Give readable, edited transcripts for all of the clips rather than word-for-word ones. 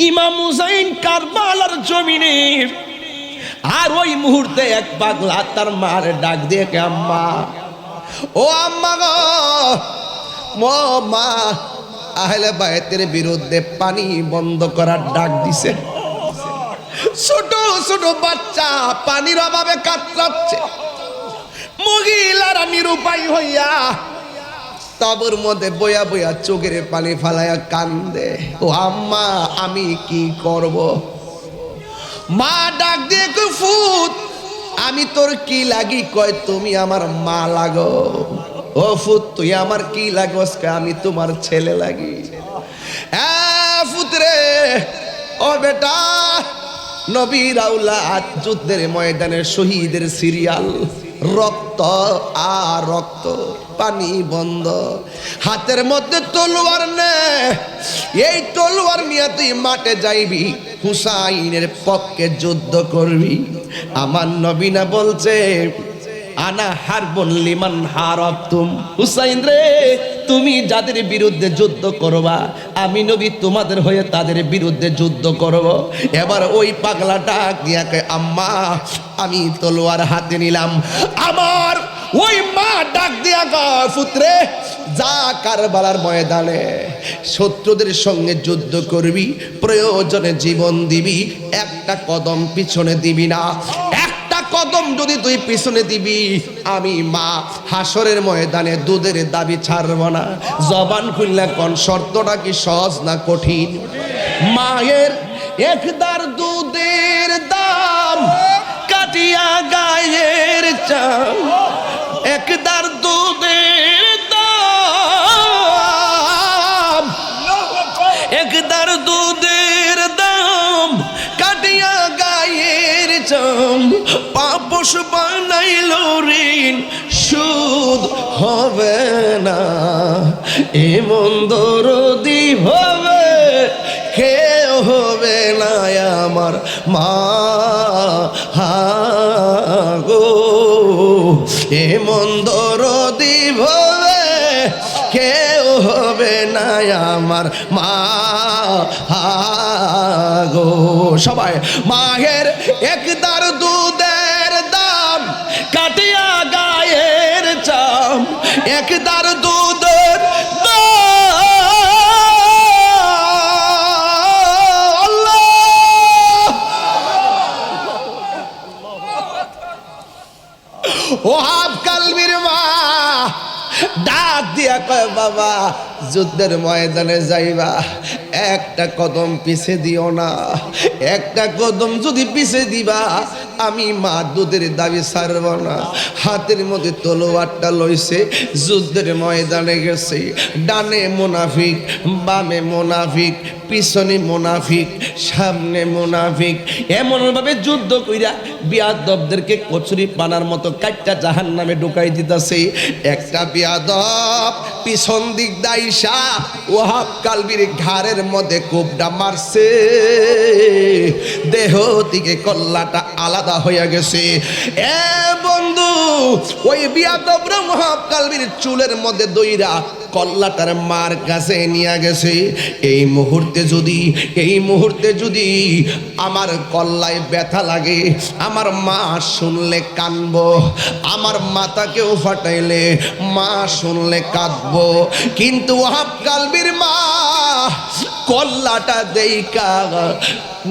ইমাম হুসাইন কারবালার জমিনে। আর ওই মুহূর্তে এক পাগলা তার মার ডাক দিয়ে কে আম্মা, ও আম্মা গো, ও মা, আহলে বাইতের বিরুদ্ধে পানি বন্ধ করার ডাক দিছে। ছোট ছোট বাচ্চা পানির অভাবে কাতরাচ্ছে, মহিলারা নিরুপায় হইয়া তাবুর মধ্যে বয়া বয়া চোখের পানি ফালাইয়া কান্দে। ও আম্মা, আমি কি করব? মা ডাক দিয়ে কই, ফুত, আমি তোর কি লাগি? কয়, তুমি আমার মা লাগো। ও ফুত, তুই আমার কি লাগোস? আমি তোমার ছেলে লাগি। ফুতরে, ও বেটা, নবীর আওলাদ, যুদ্ধের ময়দানে শহীদের সিরিয়াল, রক্ত আর রক্ত, পানি বন্ধ, হাতের মধ্যে তলোয়ার নে। এই তলোয়ার নিয়ে তুই মাঠে যাইবি, হুসাইনের পক্ষে যুদ্ধ করবি। আমার নবী না বলছে, আনা হারবুন লিমান হারাবতুম। হুসাইন রে, তুমি যাদের বিরুদ্ধে যুদ্ধ করবা, আমি নবী তোমাদের হয়ে তাদের বিরুদ্ধে যুদ্ধ করব। এবার ওই পাগলাটা দিয়া কয়, আম্মা, আমি তলোয়ার হাতে নিলাম। আমার ওই মা ডাক দিয়া কয়, পুত্রে, যা কারবালার ময়দানে শত্রুদের সঙ্গে যুদ্ধ করবি, প্রয়োজনে জীবন দিবি, একটা কদম পিছনে দিবি না। একটা কদম যদি তুই পিছনে দিবি, আমি মা হাসরের ময়দানে দুধের দাবি ছাড়ব না। জবান খুললে কোন শর্তটা কি সহজ না কঠিন? মায়ের একদার দুধের দাম কাটিয়া গায়ের চাম, একদার দুধের দাম, একদার দুধের দাম কাটিয়া গায়ের চাম, পাপস বানাইল ঋণ সুদ হবে না। এমন দরদি হবে কেউ হবে না আমার মা গো। এমন দরদি হবে কেউ হবে না আমার মা গো। সবাই, মায়ের একদার দুধের দাম কাটিয়া গায়ের চাম, একদার দুধের ওহাব কালবির মা ডাক দিয়া কয়, বাবা, যুদ্ধের ময়দানে যাইবা, একটা কদম পিছে দিও না। একটা কদম যদি পিছে দিবা, আমি মা দুধের দাবি ছাড়ব না। হাতের মধ্যে তলোয়ারটা লইছে, যুদ্ধের ময়দানে গেছে। ডানে মুনাফিক, বামে মুনাফিক, পিছনে মুনাফিক, সামনে মুনাফিক, এমনভাবে যুদ্ধ কইরা বিয়াদবদেরকে কচুরি পানার মতো কাটটা জাহান্নামে ঢুকাই দিতেছে। একটা বিয়াদব পিছন দিক দাইসা ওহাব কালবির ঘাড়ের মধ্যে কোপটা মারছে, দেহ থেকে কল্লাটা আলাদা হয়ে গেছে। এ বন্ধু, ওই বিয়াদবরা ওহাব কালবির চুলের মধ্যে দইরা কল্লাটার মার কাছে নিয়ে গেছে। এই মুহূর্তে যদি আমার কল্লায় ব্যথা লাগে, আমার মা শুনলে কানবো, আমার মাতাকেও ফাটাইলে মা শুনলে কাঁদবো। কিন্তু ওহাব কালবির মা কল্লাটা দেইকা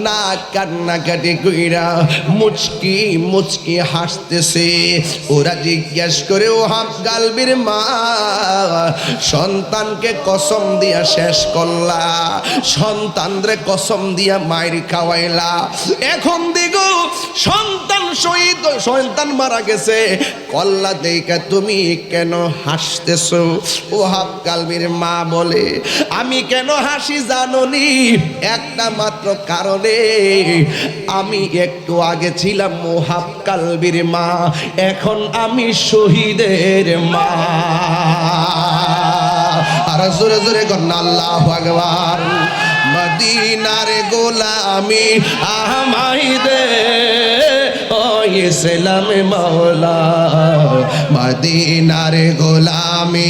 না কান্নাকাটি কইরা মুচকি মুচকি হাসতেছে। ওরা জিজ্ঞেস করে, ওহাব কালবির মা, সন্তানকে কসম দিয়া শেষ করলা, সন্তানরে কসম দিয়া মায়ের খাওয়াইলা, এখন দেখো সন্তান শহীদ, সন্তান মারা গেছে, কল্লা দেইকা তুমি কেন হাসতেছো? ওহাব কালবির মা বলে, আমি কেন হাসি জানোনি? একটা মাত্র কারণে, আমি একটু আগে ছিলাম ওহাব কালবির মা, এখন আমি শহীদের মা। আর জোরে জোরে কর না আল্লাহু আকবার। মদিনার গোলামি আমায় দে ও ইসলাম মাওলা, মদিনার গোলামি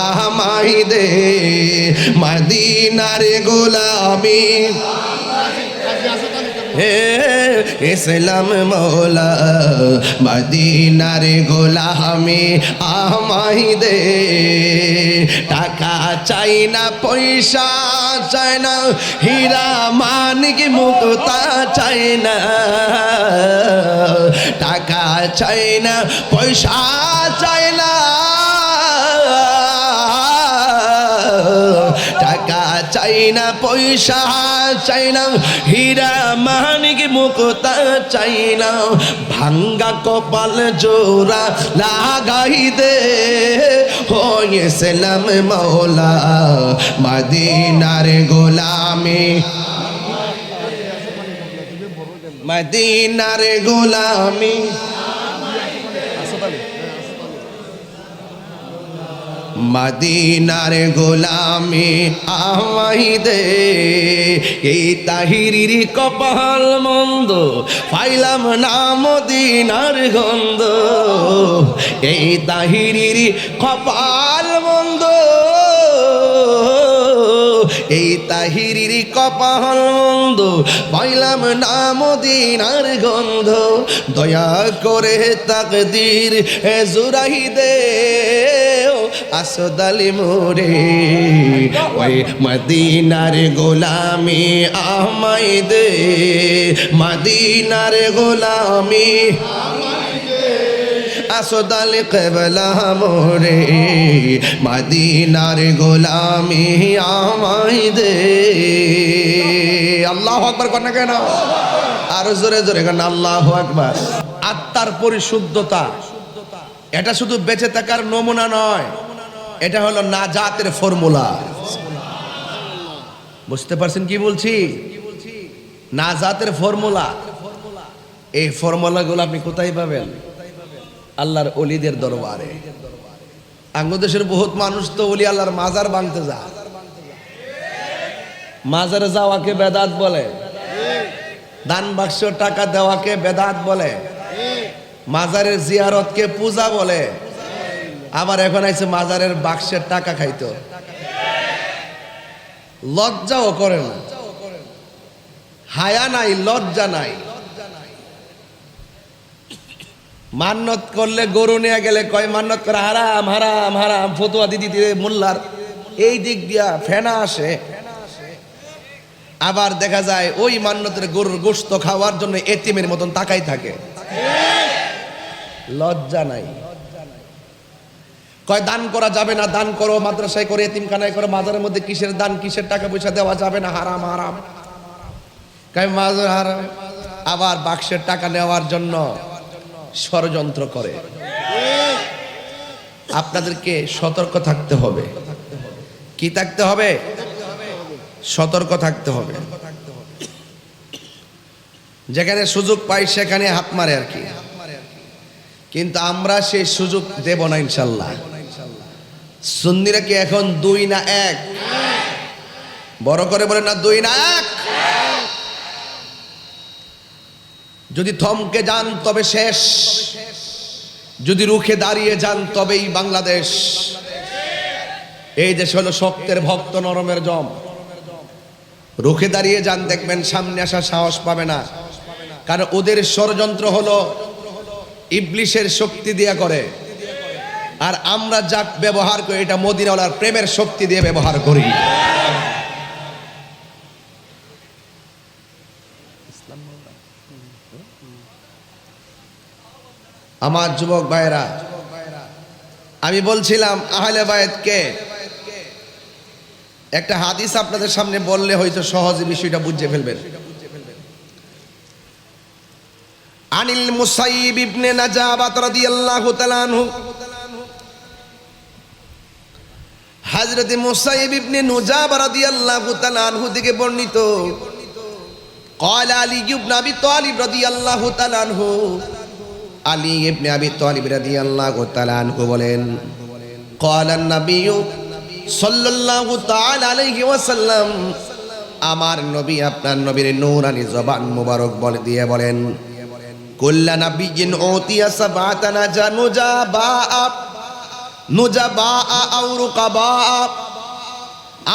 আমায় দে, মদিনার গোলামি হে ইসলাম মৌলা মদিনার গোলামি আমায় দে টাকা চাই না পয়সা চাই না হীরা মানিক মুক্তা চাই না টাকা চাই না পয়সা চাই না টাকা চাই না পয়সা চাই না হীরা মানিক মুক্তা চাই না ভাঙ্গা কপাল জোড়া লাগাই দে হয়েছিলাম মৌলা মদিনার গোলামি মদিনার গোলামি মদিনার গোলামি আমায় দে এই তাহিরির কপাল মন্দ পাইলাম না মদিনার গন্ধ এই তাহিরির কপাল মন্দ এই তাহিরির কপাল মন্দ পাইলাম না মদিনার গন্ধ দয়া করে তাকদীর জুরাই দে আসদালি মোরে ওই মদিনার গোলামি আমায় দে মদিনার গোলামি আসদাল কেবলা মোরে মদিনার গোলামি আমায় দে আল্লাহু আকবার কোন না কেন আর জোরে জোরে কোন আল্লাহু আকবার আত্মার পরিশুদ্ধতা এটা শুধু বেঁচে থাকার নমুনা নয় এটা হলো নাজাতের ফর্মুলা বুঝতে পারছেন কি বলছি নাজাতের ফর্মুলা এই ফর্মুলাগুলো আপনি কোথায় পাবেন আল্লাহর ওলিদের দরবারে বাংলাদেশের বহুত মানুষ তো ওলি আল্লাহর মাজার ভাঙতে যায় মাজারে যাওয়াকে বেদাত বলে দান বাক্স টাকা দেওয়াকে বেদাত বলে মাজারের জিয়ারতকে পূজা বলে আবার এখন আইছে মাজারের বাক্সের টাকা খাইতো লজ্জাও করে না হায়া নাই লজ্জা নাই মান্নত করলে গরু নিয়ে গেলে কয় মান্নত করে হারাম হারাম হারাম ফতুয়া দিদি দিদি মোল্লার এই দিক দিয়া ফেনা আসে আবার দেখা যায় ওই মান্নতের গরুর গোশত খাওয়ার জন্য এতিমের মতন তাকাই থাকে লজ্জা নাই কয় দান করা যাবে না দান করো মাদ্রাসায় করে এতিমখানায় করো মাজারের মধ্যে কিসের দান কিসের টাকা পয়সা দেওয়া যাবে না হারাম হারাম কয় মাজার হারাম আবার বাক্সের টাকা নেওয়ার জন্য ষড়যন্ত্র করে আপনাদেরকে সতর্ক থাকতে হবে কি থাকতে হবে সতর্ক থাকতে হবে যেখানে সুযোগ পাই সেখানে হাত মারে আর কি কিন্তু আমরা সেই সুযোগ দেব না ইনশাল্লাহ সুন্নিরা কি এখন দুই না এক বড় করে বলেন না দুই না এক যদি থমকে যান তবে শেষ যদি রুখে দাঁড়িয়ে যান তবেই বাংলাদেশ এই দেশ হলো শক্তের ভক্ত নরমের জম রুখে দাঁড়িয়ে যান দেখবেন সামনে আসার সাহস পাবে না কারণ ওদের ষড়যন্ত্র হলো ইবলিশের শক্তি দিয়ে করে আর আমরা যা ব্যবহার করি এটা মদিনাওয়ালার প্রেমের শক্তি দিয়ে ব্যবহার করি আমার যুবক ভাইরা আমি বলছিলাম আহলে বায়াতকে একটা হাদিস আপনাদের সামনে বললে হয়তো সহজে বিষয়টা বুঝে ফেলবেন আনিল মুসাইব ইবনে নাজাবাত রাদিয়াল্লাহু তাআলা আনহু হযরত মুসাইব ইবনে নুজাবা রাদিয়াল্লাহু তাআলা আনহু থেকে বর্ণিত قال علي بن ابي طالب رضي الله تعالى عنه আলী ইবনে আবি তালিব রাদিয়াল্লাহু তাআলা আনহু বলেন قال النبي সাল্লাল্লাহু তাআলা আলাইহি ওয়াসাল্লাম আমার নবী আপনার নবীর নূরানি জবান মোবারক বলে দিয়ে বলেন কুল্লা নাবিয়্যিন উতিয়া সাবাতানা নুজাবা আও রুকাবা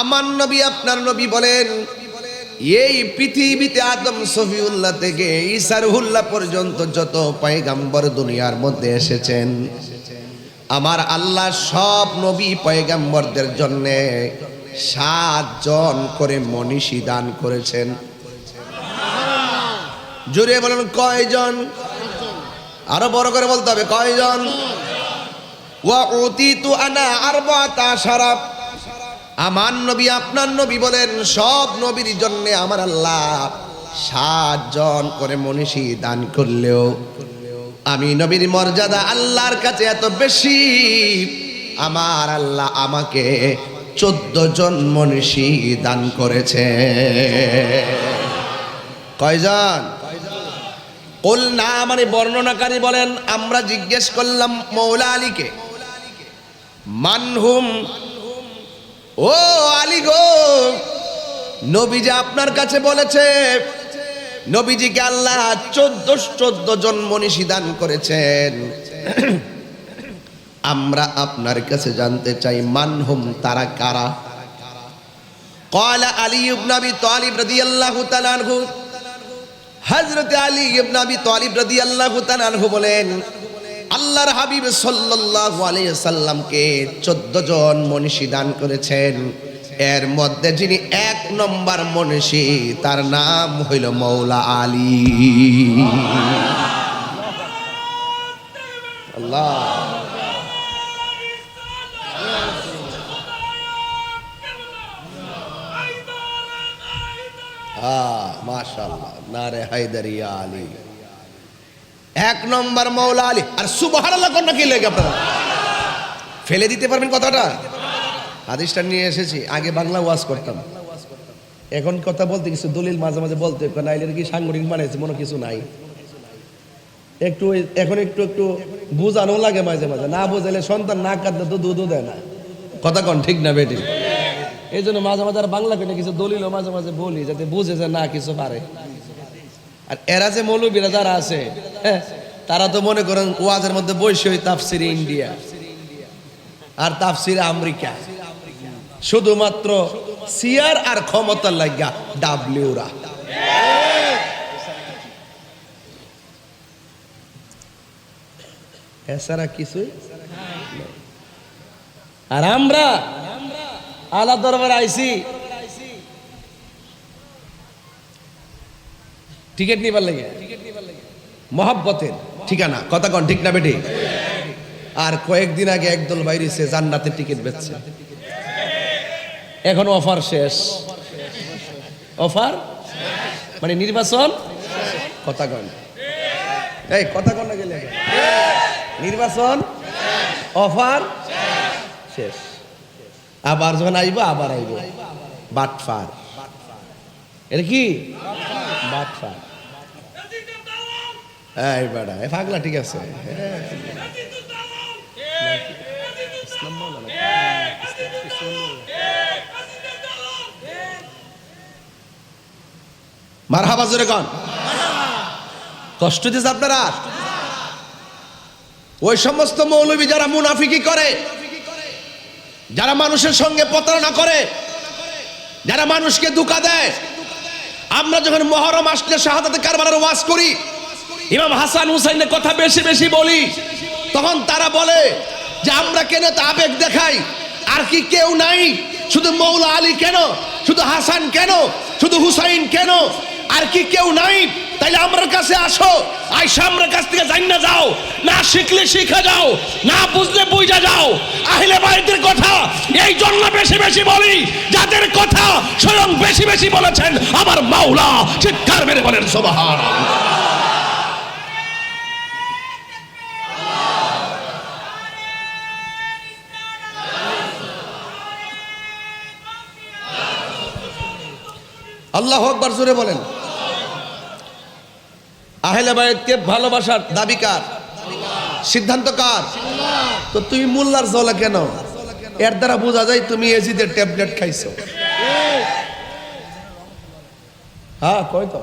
আমার নবী আপনার নবী বলেন এই পৃথিবীতে আদম সফিউল্লাহ থেকে ঈসা রুহুল্লাহ পর্যন্ত যত পয়গাম্বর দুনিয়ার মধ্যে এসেছেন, আমার আল্লাহ সব নবী পয়গাম্বরদের জন্য 7 জন করে মনীষী দান করেছেন। জোরে বলেন কয়জন? আরো বড় করে বলতে হবে কয়জন? ওয়া উতিতু আনা আরবাতা শারাব। আমার নবী আপনার নবী বলেন সব নবীর জন্য আমার আল্লাহ 7 জন করে মনীষী দান করলেও আমি নবীর মর্যাদা আল্লাহর কাছে এত বেশি, আমার আল্লাহ আমাকে 14 জন মনীষী দান করেছে। কয়জন? কুল না মানে বর্ণনাকারী বলেন আমরা জিজ্ঞেস করলাম মৌলা আলীকে, মানহুম, ও আলী গো, নবীজি আপনার কাছে বলেছে নবীজিকে আল্লাহ 14 জন মনীষী দান করেছেন। আমরা আপনার কাছে জানতে চাই মানহুম, তারা কারা? ক্বালা আলী ইবনে আবি তালিব রাদিয়াল্লাহু তাআলা আনহু, হযরত আলী ইবনে আবি তালিব রাদিয়াল্লাহু তাআলা আনহু বলেন আল্লাহর হাবিব সাল্লাল্লাহু আলাইহি সাল্লামকে 14 জন মনীষী দান করেছেন। এর মধ্যে যিনি 1 নম্বর মনীষী তার নাম হইল মৌলা আলী। আল্লাহ মাশাআল্লাহ, নারে হায়দারিয়া আলী। 1 নম্বর মৌলা আলী। আর সুবহানাল্লাহ কোন কি লাগে আপনারা ফেলে দিতে পারবেন কথাটা? হাদিসটা নিয়ে এসেছি, আগে বাংলা ওয়াজ করতাম, এখন কথা বলতে কিছু দলিল মাঝে মাঝে বলতে নাইলে কি সাংগঠনিক বানাইছে মনে কিছু নাই, একটু এখন একটু একটু বুঝানো লাগে মাঝে মাঝে, না বুঝাইলে সন্তান না কাঁদলে তো দুধও দেয় না। কথা কন ঠিক না বেটি? এই জন্য মাঝে মাঝে আর বাংলা কেটে কিছু দলিলও মাঝে মাঝে বলি যাতে বুঝে যে না কিছু পারে। আর এরা যে মৌলবীরা যারা আছে তারা তো মনে করেন ওয়াজের মধ্যে বসে ওই তাফসিরে ইন্ডিয়া আর তাফসিরে আমেরিকা, শুধুমাত্র সিয়ার আর ক্ষমতার লাগা ডাব্লিউরা। এছাড়া কিছু। আর আমরা আল্লাহ দরবারে আইছি টিকিট নিবার লাগে, মহব্বতের ঠিকানা। কথা কন ঠিক না বেটি? আর কয়েকদিন আগে একদল বাইরে সে জান্নাতের টিকিট বেচছে, এখন অফার শেষ। অফার মানে নির্বাচন। কথা কন, এই কথা কন না গেলে নির্বাচন অফার শেষ। আবার যখন আইব আবার আইব বাটফার। এটা কি বাটফার? এই বেড়া এ পাগলা ঠিক আছে। মারহাবা জোরে কন। কষ্ট দিয়েছে আপনারা? ওই সমস্ত মৌলবী যারা মুনাফিকি করে, যারা মানুষের সঙ্গে প্রতারণা করে, যারা মানুষকে ধোঁকা দেয়। আমরা যখন মুহররম আসলে শাহাদাতে কারবালার ওয়াজ করি, ইমাম হাসান হুসাইনের কথা বেশি বেশি বলি, তখন তারা বলে যে আমরা কেন তা আবেগ দেখাই, আর কি কেউ নাই? শুধু মৌলা আলী কেন? শুধু হাসান কেন? শুধু হুসাইন কেন? আর কি কেউ নাই? তাইলে আমার কাছে আসো, আইসা আমার কাছ থেকে জান্না যাও, না শিখলে শিখা যাও, না বুঝলে বুঝা যাও। আহলে বাইতের কথা এই জন্য বেশি বেশি বলি, যাদের কথা স্বয়ং বেশি বেশি বলেছেন আমার মাওলা। চিৎকার মেরে বলেন সুবহানাল্লাহ। আল্লাহু আকবার জোরে বলেন। আহলে বাইতকে ভালোবাসার দাবি কার? সিদ্ধান্ত কার? তো তুমি মোল্লার জলা কেন? এর দ্বারা বোঝা যায় তুমি এজিদের ট্যাবলেট খাইছো। হ্যাঁ কই তো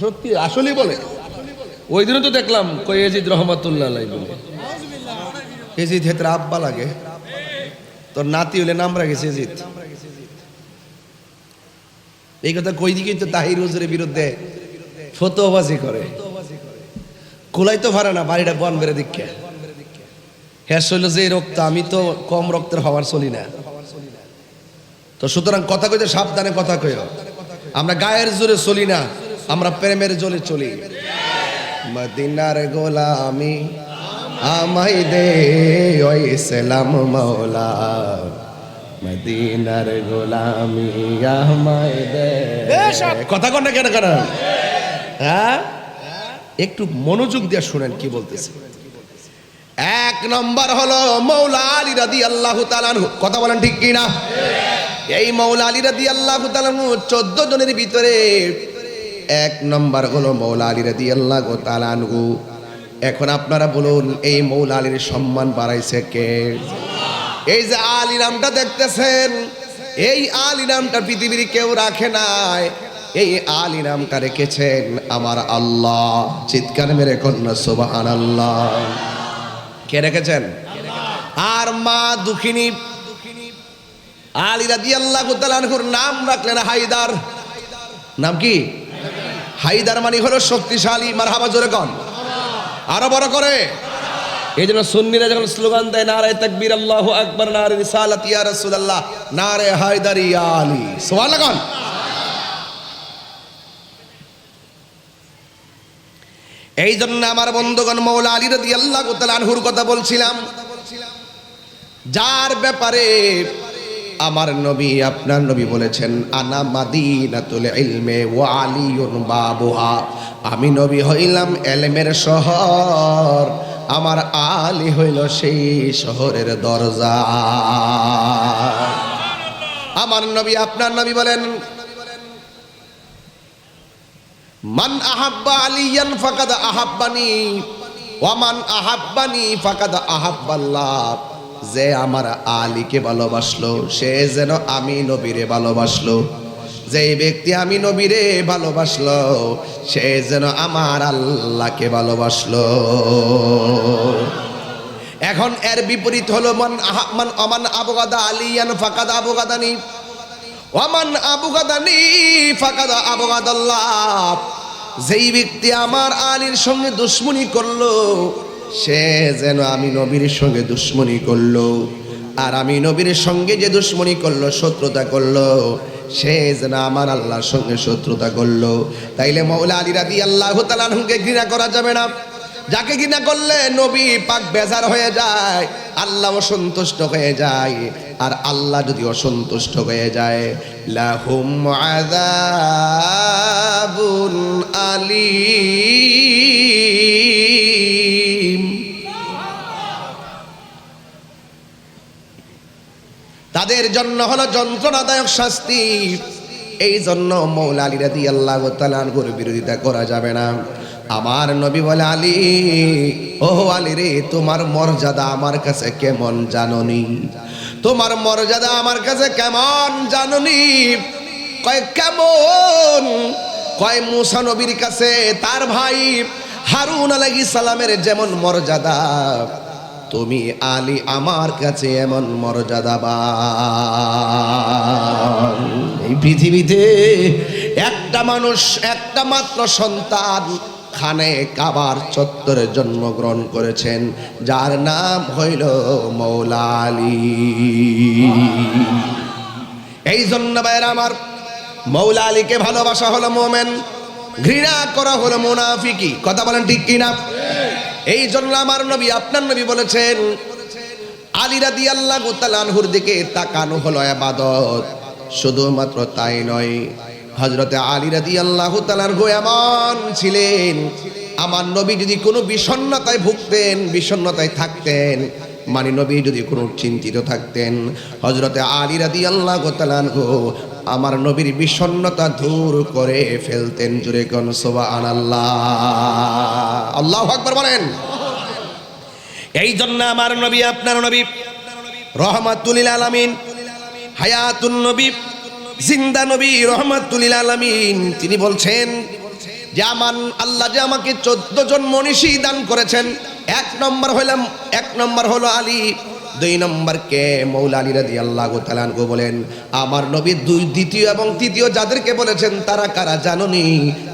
সত্যি আসলেই বলে। ওই দিনও তো দেখলাম কই এজিদ রহমাতুল্লাহ আলাইহি বলে। এজিদ হেতরা আব্বা লাগে, তোর নাতি হলে নাম রাখেছে এজিদ। এই কথা কই দিকেই তো তাহির হুজুরের বিরুদ্ধে ফতোয়াবাজি করে, কুলাই তো পারে না বাড়িটা বন বেড়ে দিকে। হ্যাঁ শৈল যে রক্ত, আমি তো কম রক্তের হওয়ার চলি না। তো সুতরাং কথা কইতে সাবধানে কথা কইও। আমরা গায়ের জোরে চলি না, আমরা প্রেমের জোরে চলি। মদিনার গোলামি আমায় দে ওই সালাম মাওলা, মদিনার গোলামি আমায় দে। কথা কন না কেন কেন? হ্যাঁ, একটু মনোযোগ দিয়ে শুনেন কি বলতেছে। এক নম্বর হলো মৌলা আলী রাদিয়াল্লাহু তাআলা আনহু। কথা বলেন ঠিক কি না? এই মৌলা আলী রাদিয়াল্লাহু তাআলা আনহু 14 জনের ভিতরে এক নম্বর হলো মৌলা আলী রাদিয়াল্লাহু তাআলা আনহু। এখন আপনারা বলুন, এই মৌলা আলীর সম্মান বাড়াইছে কে? এই যে আলী নামটা দেখতেছেন, এই আলী নামটা পৃথিবীর কেউ রাখে নাই, এই আলী নামটা রেখেছেন আমার আল্লাহ। চিৎকার মেরে কন্যা সুবহানাল্লাহ। কে রেখেছেন? আর মা দুঃখিনী আলী রাদিয়াল্লাহু তাআলা আনহুর নাম রাখলেন হায়দার। নাম কি? হায়দার মানে হলো শক্তিশালী। মারহাবা জোরে কন, আরো বড় করে। এই জন্য সুন্নিরা যখন স্লোগান দেয় নারে তাকবীর আল্লাহু আকবার, নারে রিসালাত ইয়া রাসূলুল্লাহ, নারে হায়দার ইয়া আলী, সুবহানাল্লাহ কন। এই জন্য আমার বন্ধুগণ, মৌলা আলী রাদিয়াল্লাহু তাআলা আনহুর কথা বলছিলাম, যার ব্যাপারে আমার নবী, আপনার নবী বলেছেন আনা মাদিনাতুল ইলমে ওয়া আলিয়ুন বাবুহা। আমি নবী হইলাম ইলমের শহর, আমার আলী হইল সেই শহরের দরজা। আমার নবী, আপনার নবী বলেন মান আহাব্বা আলিয়ান ফাকাদ আহাব্বানি ওয়া মান আহাব্বানি ফাকাদ আহাব্বাল্লাহ। যে আমার আলীকে ভালোবাসলো সে যেন আমি নবীরে ভালোবাসলো, যে ব্যক্তি আমি নবীরে ভালোবাসলো সে যেন আমার আল্লাহকে ভালোবাসলো। এখন এর বিপরীত হলো মান আবগাদা আলিয়ান ফাকাদ আবগাদানি ওয়া মান আবগাদানি ফাকাদ আবগাদাল্লাহ। যেই ব্যক্তি আমার আলীর সঙ্গে দুশ্মনী করলো সে যেন আমি নবীর সঙ্গে দুশ্মনী করলো, আর আমি নবীর সঙ্গে যে দুশ্মনী করলো, শত্রুতা করলো, সে যেন আমার আল্লাহর সঙ্গে শত্রুতা করলো। তাইলে মৌলা আলী রাদিয়াল্লাহু তাআলা আনহুকে ঘৃণা করা যাবে না। যাকে ঘৃণা করলে নবী পাক বেজার হয়ে যায়, আল্লাহ অসন্তুষ্ট হয়ে যায়, আর আল্লাহ যদি অসন্তুষ্ট হয়ে যায় লাহুম আযাবুন আলীম, তাদের জন্য হলো যন্ত্রণাদায়ক শাস্তি। এই জন্য মৌলা আলী রাদিয়াল্লাহু তাআলা আনহুর বিরোধিতা করা যাবে না। আমার নবী বলে আলী, ও আলী রে, তোমার মর্যাদা আমার কাছে কেমন জাননি? তোমার মর্যাদা আমার কাছে কেমন জাননি? কয় কেমন? কয় মুসা নবীর কাছে তার ভাই হারুন আলাইহিস সালামের যেমন মর্যাদা, তুমি আলী আমার কাছে এমন মর্যাদাবান। এই পৃথিবীতে একটা মানুষ, একটা মাত্র সন্তান খানে কাবার চত্বরে জন্মগ্রহণ করেছেন, যার নাম হইল মৌলা আলী। এই জন্য ভাইরা আমার, মৌলা আলীকে ভালোবাসা হলো মোমেন, ঘৃণা করা হলো মুনাফিকি। কথা বলেন ঠিক কিনা? এই জন্য আমার নবী, আপনার নবী বলেছেন আলী রাদিয়াল্লাহু তাআলা আনহুর দিকে তাকানো হলো ইবাদত। শুধুমাত্র তাই নয়, হযরতে আলী রাদিয়াল্লাহু তাআলা আনহু এমন ছিলেন, আমার নবী যদি কোনো বিষণ্ণতায় ভুগতেন, বিষণ্ণতায় থাকতেন, মানে নবী যদি কোনো চিন্তিত থাকতেন, হযরতে আলী রাদিয়াল্লাহু তাআলা আনহু আমার নবীর বিষণ্ণতা দূর করে ফেলতেন। জোরে কোন সুবহানাল্লাহ, আল্লাহু আকবার বলেন। এই জন্য আমার নবী, আপনার নবী রহমাতুল লিল আলামিন, হায়াতুন নবী, জিন্দা নবী, রহমাতুল লিল আলামিন, তিনি বলছেন যে আমার আল্লাহ যে আমাকে 14 জন মনীষী দান করেছেন, এক নম্বর হলো আলী, দুই নম্বর কে? মৌলা আলী রাদিয়াল্লাহু তাআলা আনহু বলেন, আমার নবী দ্বিতীয় এবং তৃতীয় যাদেরকে বলেছেন তারা কারা জানোনি?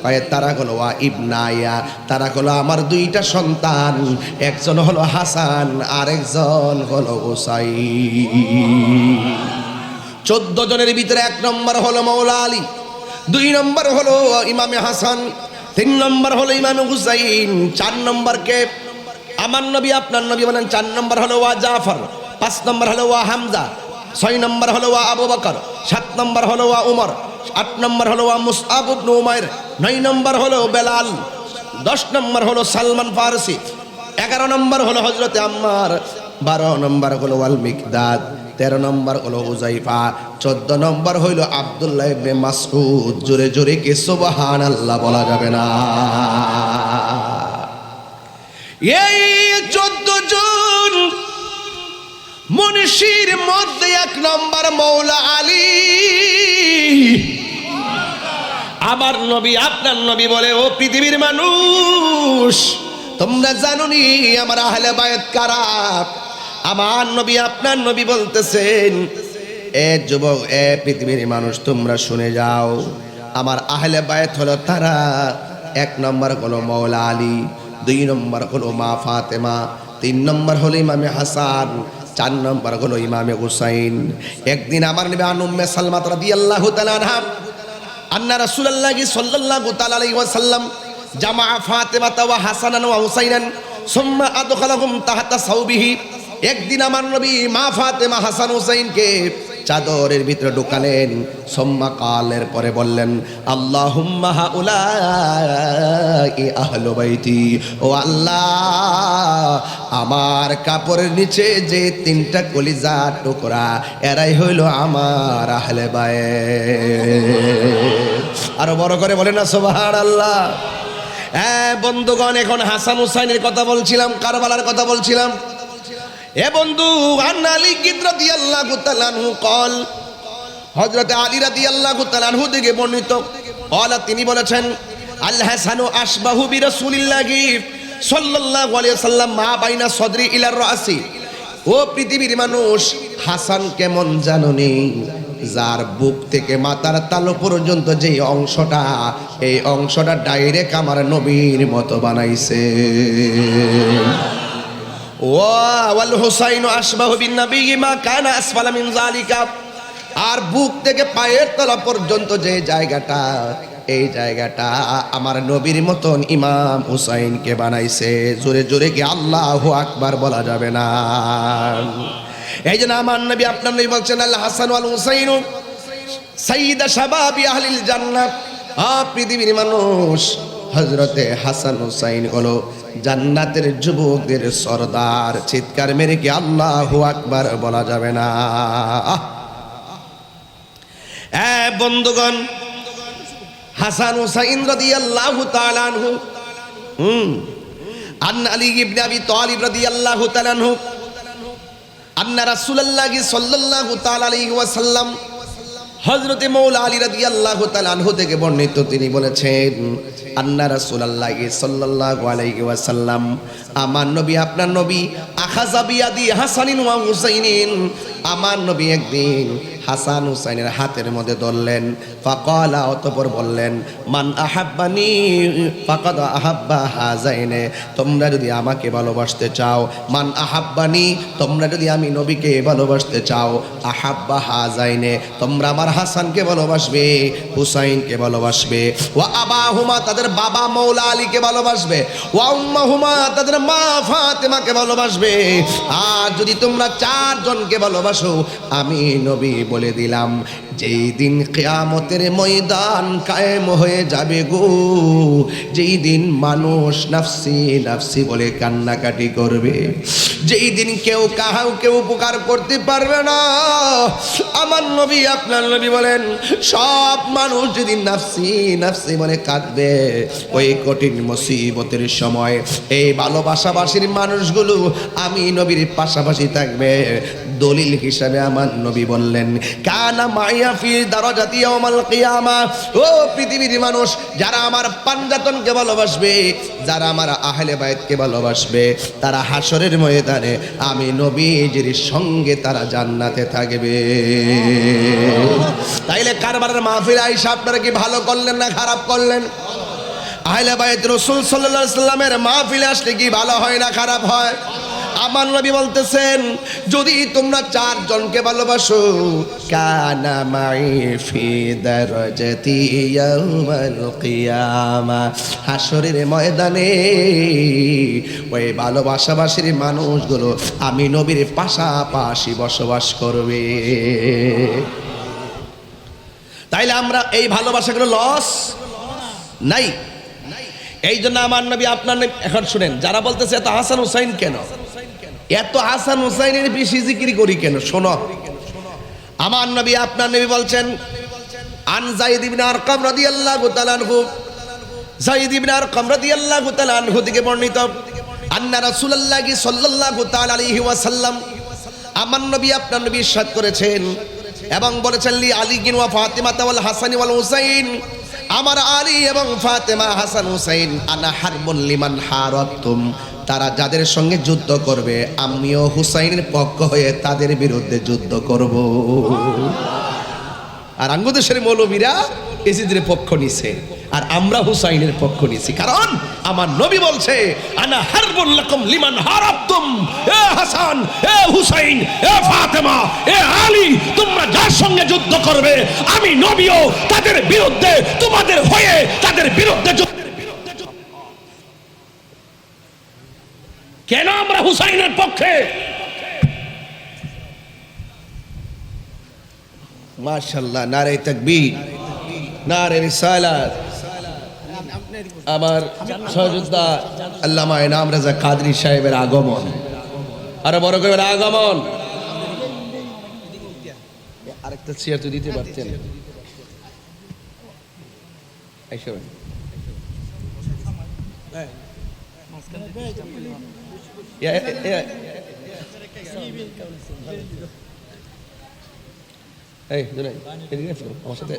কয় তারা হলো ইবনায়া, তারা হলো আমার দুইটা সন্তান, একজন হলো হাসান আর একজন হলো হুসাইন। 14 জনের ভিতরে 1 নম্বর হলো মৌলা আলী, 2 নম্বর হলো ইমামে হাসান, 3 নম্বর হলো ইমামে হুসাইন, 4 নম্বর কে? আমার নবী আপনার নবী বলেন 4 নম্বর হলো জাফর, 5 নম্বর হলো হামজা, 6 নম্বর হলো আবু বকর, 7 নম্বর হলো উমর, 8 নম্বর হলো মুসআব ইবনে উমাইর, 9 নম্বর হলো বেলাল, 10 নম্বর হলো সালমান ফারসি, 11 নম্বর হলো হযরতে আম্মার, 12 নম্বর হলো আল মিকদাদ, 13 নম্বর হলো হুযায়ফা, 14 নম্বর হইল আব্দুল্লাহ ইবনে মাসউদ। জোরে জোরে কি সুবহানাল্লাহ বলা যাবে না? এই 14 জন মুনশির মধ্যে 1 নম্বর মৌলা আলী। আমার নবী আপনার নবী বলে, ও পৃথিবীর মানুষ, তোমরা জানোনি আমার আহলে বায়াত কারা? আমার নবী আপনার নবী বলতেছেন, এ যুবক, এ পৃথিবীর মানুষ, তোমরা শুনে যাও, আমার আহলে বায়াত হলো তারা। 1 নম্বর হলো মৌলা আলী, 2 নম্বর হলো মা ফাতেমা, 3 নম্বর হলো ইমামে হাসান, 4 নম্বর হলো ইমামে হুসাইন। একদিন আমার নবী আন উম্মে সালমা রাদিয়াল্লাহু তাআলা আনহা আন্না রাসূলুল্লাহ সাল্লাল্লাহু তাআলা আলাইহি ওয়াসাল্লাম জামা ফাতেমাতা ওয়া হাসানান ওয়া হুসাইনান সুম্মা আদখালাহুম তাহতা সাওবিহি। একদিন আমার নবী মা ফাতেমা হাসান হুসাইনকে চাদরের ভিতরে ঢুকালেন। সুম্মা কালের পরে বললেন, আল্লাহুম্মা হাউলাই আহলু বাইতি, ও আল্লাহ, আমার কাপড়ের নিচে যে 3টা কলিজা টুকরা, এরাই হইল আমার আহলে বায়াত। আরো বড় করে বলেন না সুবহানাল্লাহ। হ্যাঁ বন্ধুগণ, এখন হাসান হুসাইনের কথা বলছিলাম, কারবালার কথা বলছিলাম। এ বন্ধু, আন আলী রাদিয়াল্লাহু তাআলা আনহু قال, হযরত আলী রাদিয়াল্লাহু তাআলা আনহু থেকে বর্ণিত, قال, তিনি বলেছেন, আল হাসানু আশবাহু বিরাসূলিল্লাহি সাল্লাল্লাহু আলাইহি ওয়াসাল্লাম মা বাইনা সদরি ইলা রাসি। ও পৃথিবীর মানুষ, হাসান কেমন জানোনি? যার বুক থেকে মাথার তালু পর্যন্ত যে অংশটা, এই অংশটা ডাইরেক্ট আমার নবীর মতো বানাইছে। ওয়াল হুসাইন আশবাহু বিন নবী মা কানা আসফালা মিন যালিকা। আর বুক থেকে পায়ের তলা পর্যন্ত যে জায়গাটা, এই জায়গাটা আমার নবীর মতন ইমাম হুসাইনকে বানাইছে। জোরে জোরে কি আল্লাহু আকবার বলা যাবে না? এই জন্য আমার নবী আপনার নবী বলছেন, আল হাসান ওয়াল হুসাইন সাইয়্যিদা শাবাবি আহলিল জান্নাহ। পৃথিবীর মানুষ, হযরতে হাসান হুসাইন হলো জান্নাতের যুবকদের সরদার। চিৎকার মেরে কি আল্লাহু আকবার বলা যাবে না? বন্ধুগণ, হাসান হুসাইন রাদিয়াল্লাহু তাআলা আনহু আন আলী ইবনে আবি তালিব রাদিয়াল্লাহু তাআলা আনহু আন্না রাসূলুল্লাহ সাল্লাল্লাহু তাআলা আলাইহি ওয়াসাল্লাম, হযরতে মৌলা আলী রাদিয়াল্লাহু তাআলা আনহু থেকে বর্ণিত, তিনি বলেছেন, আন্না রাসূলুল্লাহ সাল্লাল্লাহু আলাইহি ওয়াসাল্লাম, আমার নবী আপনার নবী, আখাযা বিয়াদি হাসানিন ওয়া হুসাইনিন, আমার নবী একদিন হাসান হুসাইনের হাতের মধ্যে ধরলেন। ফাকালা, অতঃপর বললেন, মান আহাব্বানি ফাকাদ আহাব্বা হাযাইনে। তোমরা যদি আমাকে ভালোবাসতে চাও, মান আহাব্বানি, তোমরা যদি আমি নবীকে ভালোবাসতে চাও, আহাব্বা হাযাইনে, তোমরা আমার হাসানকে ভালোবাসবে, হুসাইনকে ভালোবাসবে, ওয়া আবাহুমা, তাদের বাবা মৌলা আলীকে ভালোবাসবে, ওয়া উম্মাহুমা, তাদের মা ফাতেমাকে ভালোবাসবে। আর যদি তোমরা 4 জনকে ভালোবাসো, আমি নবী বলে দিলাম, যেই দিন কিয়ামতের ময়দান কায়েম হয়ে যাবে গো, যেই দিন মানুষ নাফসি নাফসি বলে কান্নাকাটি করবে, যেই দিন কেউ কাউকে উপকার করতে পারবে না, আমার নবী আপনার নবী বলেন, সব মানুষ যেদিন নাফসি নাফসি বলে কাঁদবে, ওই কঠিন মুসিবতের সময় এই ভালোবাসাবাসীর মানুষগুলো আমি নবীর পাশাপাশি থাকবে, দলিল হিসাবে আমার নবী বললেন, কানা মাইয়া ফি দারাজাতি ইয়াউমাল কিয়ামা। ও পৃথিবীর মানুষ, যারা আমার পাঞ্জাতনকে ভালোবাসবে, যারা আমার আহলে বাইতকে ভালোবাসবে, তারা হাসরের ময়দানে আমি নবীজির সঙ্গে তারা জান্নাতে থাকবে। তাইলে কারবারের মাহফিলে আইসা আপনারা কি ভালো করলেন না খারাপ করলেন? আহলে বাইত রাসূল সাল্লাল্লাহু আলাইহি সাল্লামের মাহফিলে আসলে কি ভালো হয় না খারাপ হয়? আমার নবী বলতেছেন, যদি তোমরা চারজনকে ভালোবাসো, কানা মাই ফি দারাজাতি ইয়াউমাল কিয়ামা, হাসরের ময়দানে ওই ভালোবাসাবাসীর মানুষগুলো আমি নবীর পাশাপাশি বসবাস করবে। তাইলে আমরা এই ভালোবাসাগুলো লস নাই। এই জন্য আমার নবী আপনার নবী, এখন শুনেন, যারা বলতেছে এত হাসান হুসাইন কেন, এত হাসান হুসাইনের বেশি জিকির করি কেন, শোনো। আমার নবী আপনার নবী বলছেন, আন যায়েদ ইবনে আরকাম রাদিয়াল্লাহু তাআলা আনহু, যায়েদ ইবনে আরকাম রাদিয়াল্লাহু তাআলা আনহু থেকে বর্ণিত, আন্না রাসূলুল্লাহি সাল্লাল্লাহু তাআলা আলাইহি ওয়াসাল্লাম, আমার নবী আপনার নবী ইরশাদ করেছেন এবং বলেছেন, লি আলী ওয়া ফাতিমা ওয়াল হাসান ওয়াল হুসাইন, আমার আলী এবং ফাতেমা, হাসান হুসাইন, আনা হারবুন লিমান হারাতুম, তারা যাদের সঙ্গে যুদ্ধ করবে আমিও হুসাইনের পক্ষ হয়ে তাদের বিরুদ্ধে যুদ্ধ করব। আর আঙ্গুদেশের মৌলবীরা এজিদের পক্ষ নিছে আর আমরা হুসাইনের পক্ষ নিছি, কারণ আমার নবী বলছে, আনা হারবুন লাকুম লিমান হারাতুম, এ হাসান, এ হুসাইন, এ ফাতেমা, এ আলী, তোমরা যার সঙ্গে যুদ্ধ করবে আমি নবীও তাদের বিরুদ্ধে তোমাদের হয়ে তাদের বিরুদ্ধে যুদ্ধ। কেন আমরা হুসাইনের পক্ষে? মাশাআল্লাহ, নারে তাকবীর, নারে রিসালাত। আমার সহযোদ্ধা আল্লামা ইনাম রাজা কাদরী সাহেবের আগমন, আরো বড় করে আগমন। আরেকটা চেয়ার তো দিতে পারতেন।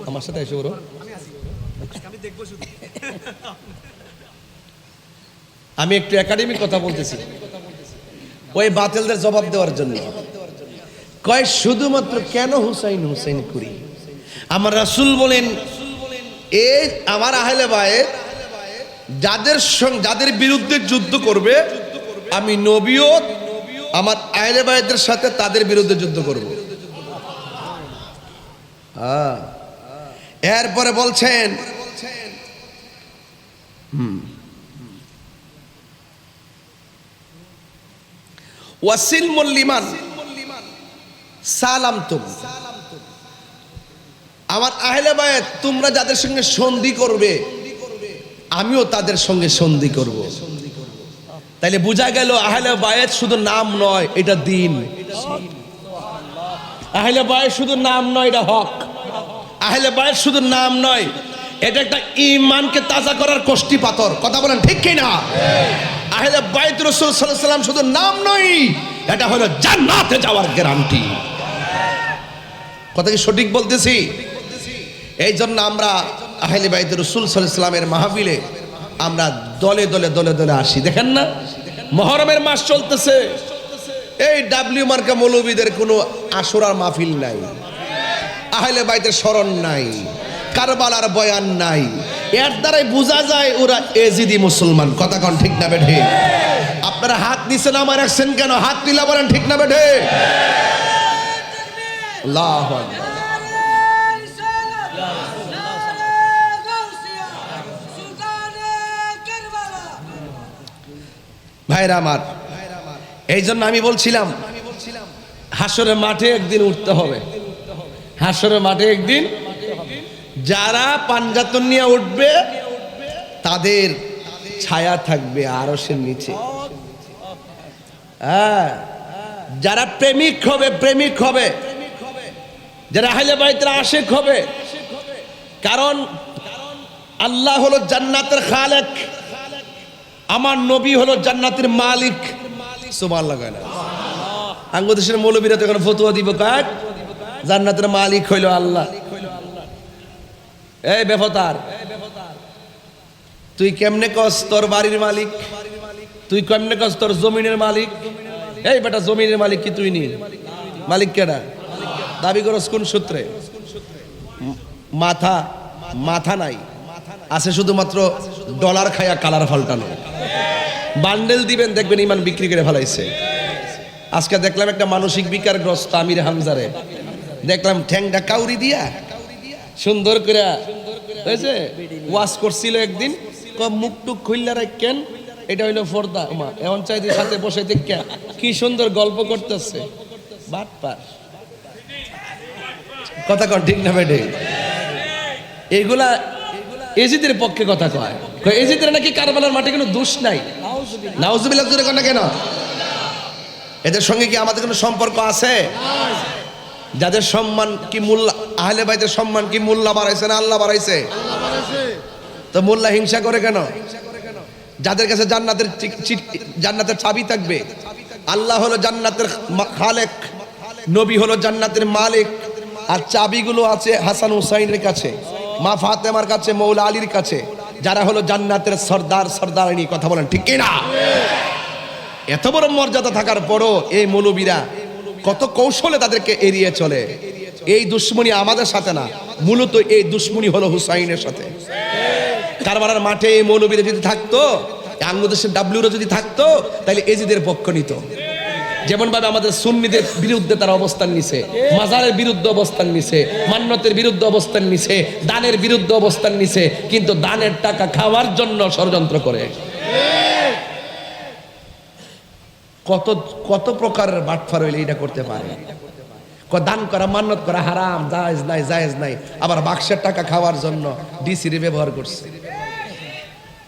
আমার সাথে এসে বলো, আমি একটু একাডেমিক কথা বলতেছি ওই বাতিলদের জবাব দেওয়ার জন্য। কয় শুধুমাত্র কেন হুসাইন হুসাইন করি? আমার রাসূল বলেন, এ আমার আহলে বাইত যাদের বিরুদ্ধে যুদ্ধ করবে আমি নবীও আমার আহলে বাইতের সাথে তাদের বিরুদ্ধে যুদ্ধ করব। এরপরে বলছেন, ওয়াসিলমুল লিমান সালামতুম, আমার আহলে বায়াত তোমরা যাদের সঙ্গে সন্ধি করবে আমিও তাদের সঙ্গে সন্ধি করব। তাইলে বোঝা গেল আহলে বায়াত শুধু নাম নয়, এটা দিন। আহলে বায়াত শুধু নাম নয়, এটা হক। আহলে বায়াত শুধু নাম নয়, এটা একটা ঈমানকে তাজা করার কষ্টি পাথর। কথা বলেন ঠিক কি না? আহলে বাইত রাসূল সাল্লাল্লাহু আলাইহি ওয়াসাল্লাম শুধু নাম নয়, এটা হলো জান্নাতে যাওয়ার গ্যারান্টি। কথা কি সঠিক বলতেছি? এই জন্য আমরা আহলে বাইত রাসূল সাল্লাল্লাহু আলাইহি ওয়াসাল্লামের মাহফিলে আমরা দলে দলে দলে দলে আসি। দেখেন না, মুহররমের মাস চলতেছে, এই ডাব্লিউ মার্কা মৌলবীদের কোনো আশুরার মাহফিল নাই, আহলে বাইতের স্মরণ নাই, কারবালার বয়ান নাই। এর দ্বারাই বোঝা যায় ওরা এজিদি মুসলমান। কথা কোন ঠিক না বেঠে? আপনারা হাত নিচে নামায় রাখছেন কেন? হাত তুলে বলেন ঠিক না বেঠে? আল্লাহু আকবার। ভাইরা আমার, এই জন্য আমি বলছিলাম হাসরের মাঠে একদিন উঠতে হবে। হাসরের মাঠে একদিন যারা পাঞ্জাতন নিয়ে উঠবে তাদের ছায়া থাকবে আরশের নিচে। যারা প্রেমিক হবে, প্রেমিক হবে, যারা আহলে বাইতের আশিক হবে, কারণ আল্লাহ হলো জান্নাতের খালেক, আমার নবী হলো জান্নাতের মালিক। সুবহানাল্লাহ। আঙ্গুদেশের মৌলবীরা তো এখন ফতুয়া দিব কাক জান্নাতের মালিক হইল আল্লাহ। এই বেফতার, তুই কেমনে কস তোর বাড়ির মালিক? তুই কেমনে কস তোর জমিনের মালিক? এই বেটা, জমিনের মালিক কি তুই নি? মালিক কেডা? দাবি করস কোন সূত্রে? মাথা মাথা নাই, আছে শুধুমাত্র ডলার খায়া কালার ফাল্টানো। বান্ডেল দিবেন, দেখবেন ইমান বিক্রি করে ফেলাইছে। আজকে দেখলাম একটা মানসিক বিকারগ্রস্ত আমির হামজারে, দেখলাম ঠ্যাংটা কাউরি দিয়া সুন্দর করে হয়েছে ওয়াশ করছিল একদিন, মুখ টুক খুললা রাখেন, এটা হইলো ফর্দা মা, এমন চাইতে সাথে বসে দেখে কি সুন্দর গল্প করতেছে। বাটপার কথা কন, ঠিক না বেটে? এইগুলা এজিদের পক্ষে কথা কয়। এজিদের নাকি কারবালার মাঠে কোনো দোষ নাই। নাউজুবিল্লাহ জোরে কন না কেন? এদের সঙ্গে কি আমাদের কোনো সম্পর্ক আছে? যাদের সম্মান কি মোল্লা, আহলে বাইতের সম্মান কি মোল্লা বাড়াইছে না আল্লাহ বাড়াইছে? তো মোল্লা হিংসা করে কেন? যাদের কাছে জান্নাতের চাবি থাকবে, আল্লাহ হলো জান্নাতের খালেক, নবী হলো জান্নাতের মালিক, আর চাবিগুলো আছে হাসান হুসাইনের কাছে, মা ফাতেমার কাছে, মৌলা আলীর কাছে, যারা হলো জান্নাতের সর্দার সর্দারিনী। কথা বলেন ঠিক কিনা? এত বড় মর্যাদা থাকার পরও এই মৌলবীরা কত কৌশলে তাদেরকে এড়িয়ে চলে। এই দুশ্মনী আমাদের সাথে না, মূলত এই দুশ্মনী হলো হুসাইনের সাথে। কারবালার মাঠে এই মৌলবীরা যদি থাকতো, আঙ্গুদেশের ডাব্লিউরা যদি থাকতো, তাহলে এজিদের পক্ষ নিত। যেমন ভাবে আমাদের সুন্নিদের বিরুদ্ধে তারা অবস্থান নিছে, মাজারের বিরুদ্ধে অবস্থান নিছে, মান্নতের বিরুদ্ধে অবস্থান নিছে, দানের বিরুদ্ধে অবস্থান নিছে, কিন্তু দানের টাকা খাওয়ার জন্য ষড়যন্ত্র করে। কত কত প্রকারের বাটফার হইলে এটা করতে পারে। দান করা, মান্নত করা হারাম, জায়েজ নাই, জায়েজ নাই। আবার বাক্সের টাকা খাওয়ার জন্য ডিসি রে ব্যবহার করছে।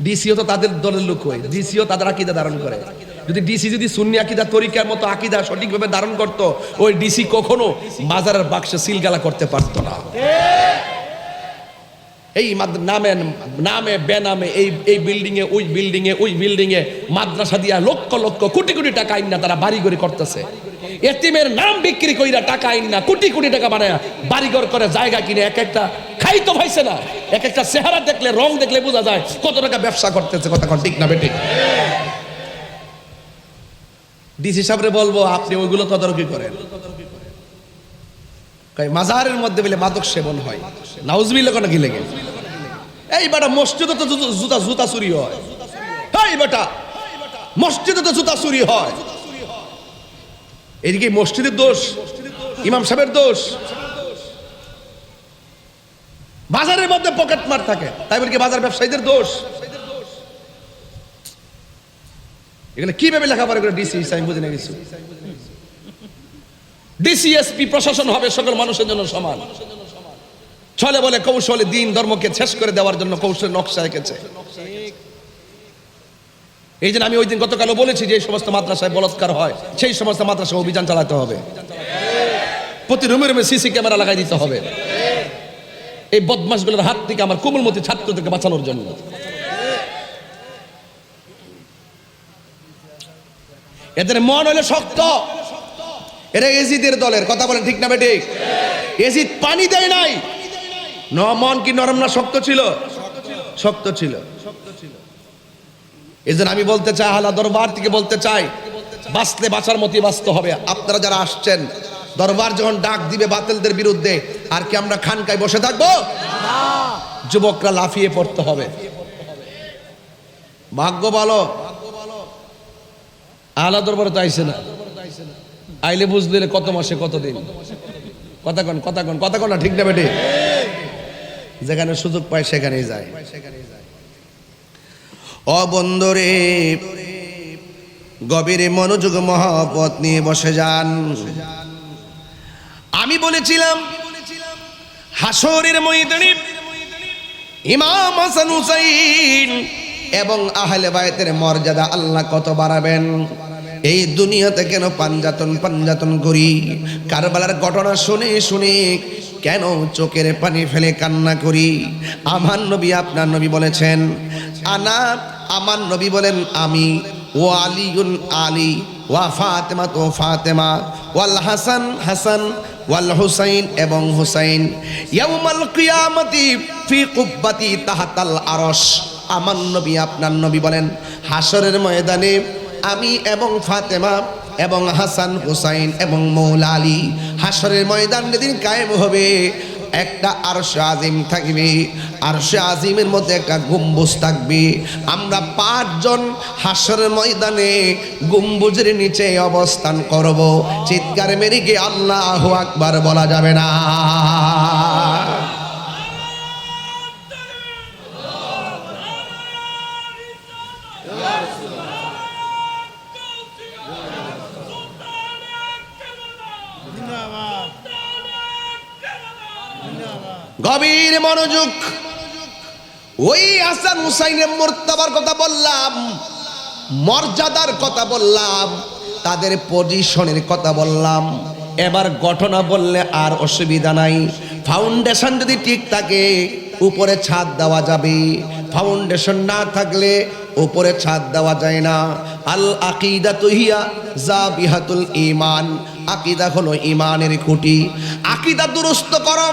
ডিসিও তো তাদের দলের লোক হয়, ডিসিও তাদের আকীদা ধারণ করে। যদি ডিসি যদি সুন্নি আকীদা তরিকার মতো আকীদা সঠিকভাবে ধারণ করত, ওই ডিসি কখনো বাজারের বাক্সে সিলগালা করতে পারতো না। এই নামে নামে বেনামে এই বিল্ডিং এ ওই বিল্ডিং এ ওই বিল্ডিং এ মাদ্রাসা দিয়া লক্ষ লক্ষ কোটি কোটি টাকা আইনা তারা বাড়িঘর করতেছে। এতিমের নাম বিক্রি কইরা টাকা আইনা কোটি কোটি টাকা বানায় বাড়িঘর করে, জায়গা কিনে এক একটা খাই তো ভাইছে না। এক একটা চেহারা দেখলে, রং দেখলে বোঝা যায় কত টাকা ব্যবসা করতেছে। কথা ঠিক না বেঠিক? ডিসি সাহেবরে বলবো, আপনি ওইগুলো তদারকি করেন। মাজারের মধ্যে বলে মাদক সেবন হয়, নাউজুবিল্লাহ কোন কি লেগে? এই বেটা, মসজিদে তো জুতা চুরি হয়। এই বেটা, মসজিদে তো জুতা চুরি হয়। এদিকে মসজিদের দোষ, ইমাম সাহেবের দোষ। বাজারের মধ্যে পকেট মার থাকে, তাই বলে কি বাজার ব্যবসায়ীদের দোষ? এখানে কিভাবে লেখাপড়া করে ডিসি আমি বুঝে না কিছু। ডিসিএসপি প্রশাসন হবে সকল মানুষের জন্য সমান। ছলে বলে কৌশলে দিন ধর্মকে শেষ করে দেওয়ার জন্য কৌশল নকশা রেখেছে। এই জন্য আমি ওই দিন গতকালও বলেছি যে এই সমস্ত মাদ্রাসায় বলাৎকার হয়, সেই সমস্ত মাদ্রাসায় অভিযান চালাতে হবে। প্রতি রুমে রুমে সিসি ক্যামেরা লাগাই দিতে হবে, এই বদমাশগুলোর হাত থেকে আমার কোমলমতি ছাত্রদেরকে বাঁচানোর জন্য। এদের মন হইলে শক্ত, এরা এজিদের দলের। কথা বলেন ঠিক না বেঠিক? এজিদ পানি দেয় নাই, মন কি নরম না শক্ত ছিল? শক্ত ছিল। এজন্য আমি বলতে চাই, আহলা দরবার থেকে বলতে চাই, বাঁচলে বাঁচার মতই বাঁচতে হবে। আপনারা যারা আসছেন, দরবার যখন ডাক দিবে বাতিলদের বিরুদ্ধে, আর কি আমরা খানকায় বসে থাকবো? যুবকরা লাফিয়ে পড়তে হবে। ভাগ্য ভালো, আহলা দরবারে তো আইছে না, আইলে বুঝলে কত মাসে কত দিন। কথা কন, কথা কন, কথা কন না ঠিক না বেটে? যেখানে সুযোগ পায় সেখানেই যায়। ও বন্ধুরে, গভীরে মনোযোগ মহব্বত নিয়ে বসে যান। আমি বলেছিলাম হাসরের ময়দানে ইমাম হাসান হুসাইন এবং আহলে বাইতের মর্যাদা আল্লাহ কত বাড়াবেন। এই দুনিয়াতে কেন পাঞ্জাতন করি, কারবালার ঘটনা শুনে শুনে কেন চোখের পানি ফেলে কান্না করি? আমার নবী, আপনার নবী বলেছেন, আমার নবী বলেন, আমি ও আলিউন আলী ওয়া ফাতেমা তো ফাতেমা ওয়াল হাসান হাসান ওয়াল হুসাইন এবং হুসাইন ইয়াউমাল কিয়ামতি ফি কুব্বাতি তাহাতাল আরশ। আমার নবী আপনার নবী বলেন হাসরের ময়দানে আমি এবং ফাতেমা এবং হাসান হুসাইন এবং মৌলা আলী হাসরের ময়দান যেদিন কায়েম হবে একটা আরশে আজিম থাকবে, আরশে আজিমের মধ্যে একটা গম্বুজ থাকবে। আমরা 5 জন হাসরের ময়দানে গম্বুজের নিচে অবস্থান করব। চিৎকার মেরে গিয়ে আল্লাহু আকবার বলা যাবে না? গভীর মনোযোগ। ওই হাসান হুসাইনের মর্তবার কথা বললাম, মর্যাদার কথা বললাম, তাদের পজিশনের কথা বললাম। এবার ঘটনা বললে আর অসুবিধা নাই। ফাউন্ডেশন যদি ঠিক থাকে উপরে ছাদ দেওয়া যাবে, ফাউন্ডেশন না থাকলে উপরে ছাদ দেওয়া যায় না। আল আকিদাতু হিয়া জাবিহাতুল ঈমান। আকিদা হলো ঈমানের খুঁটি। আকিদা দুরুস্ত করো,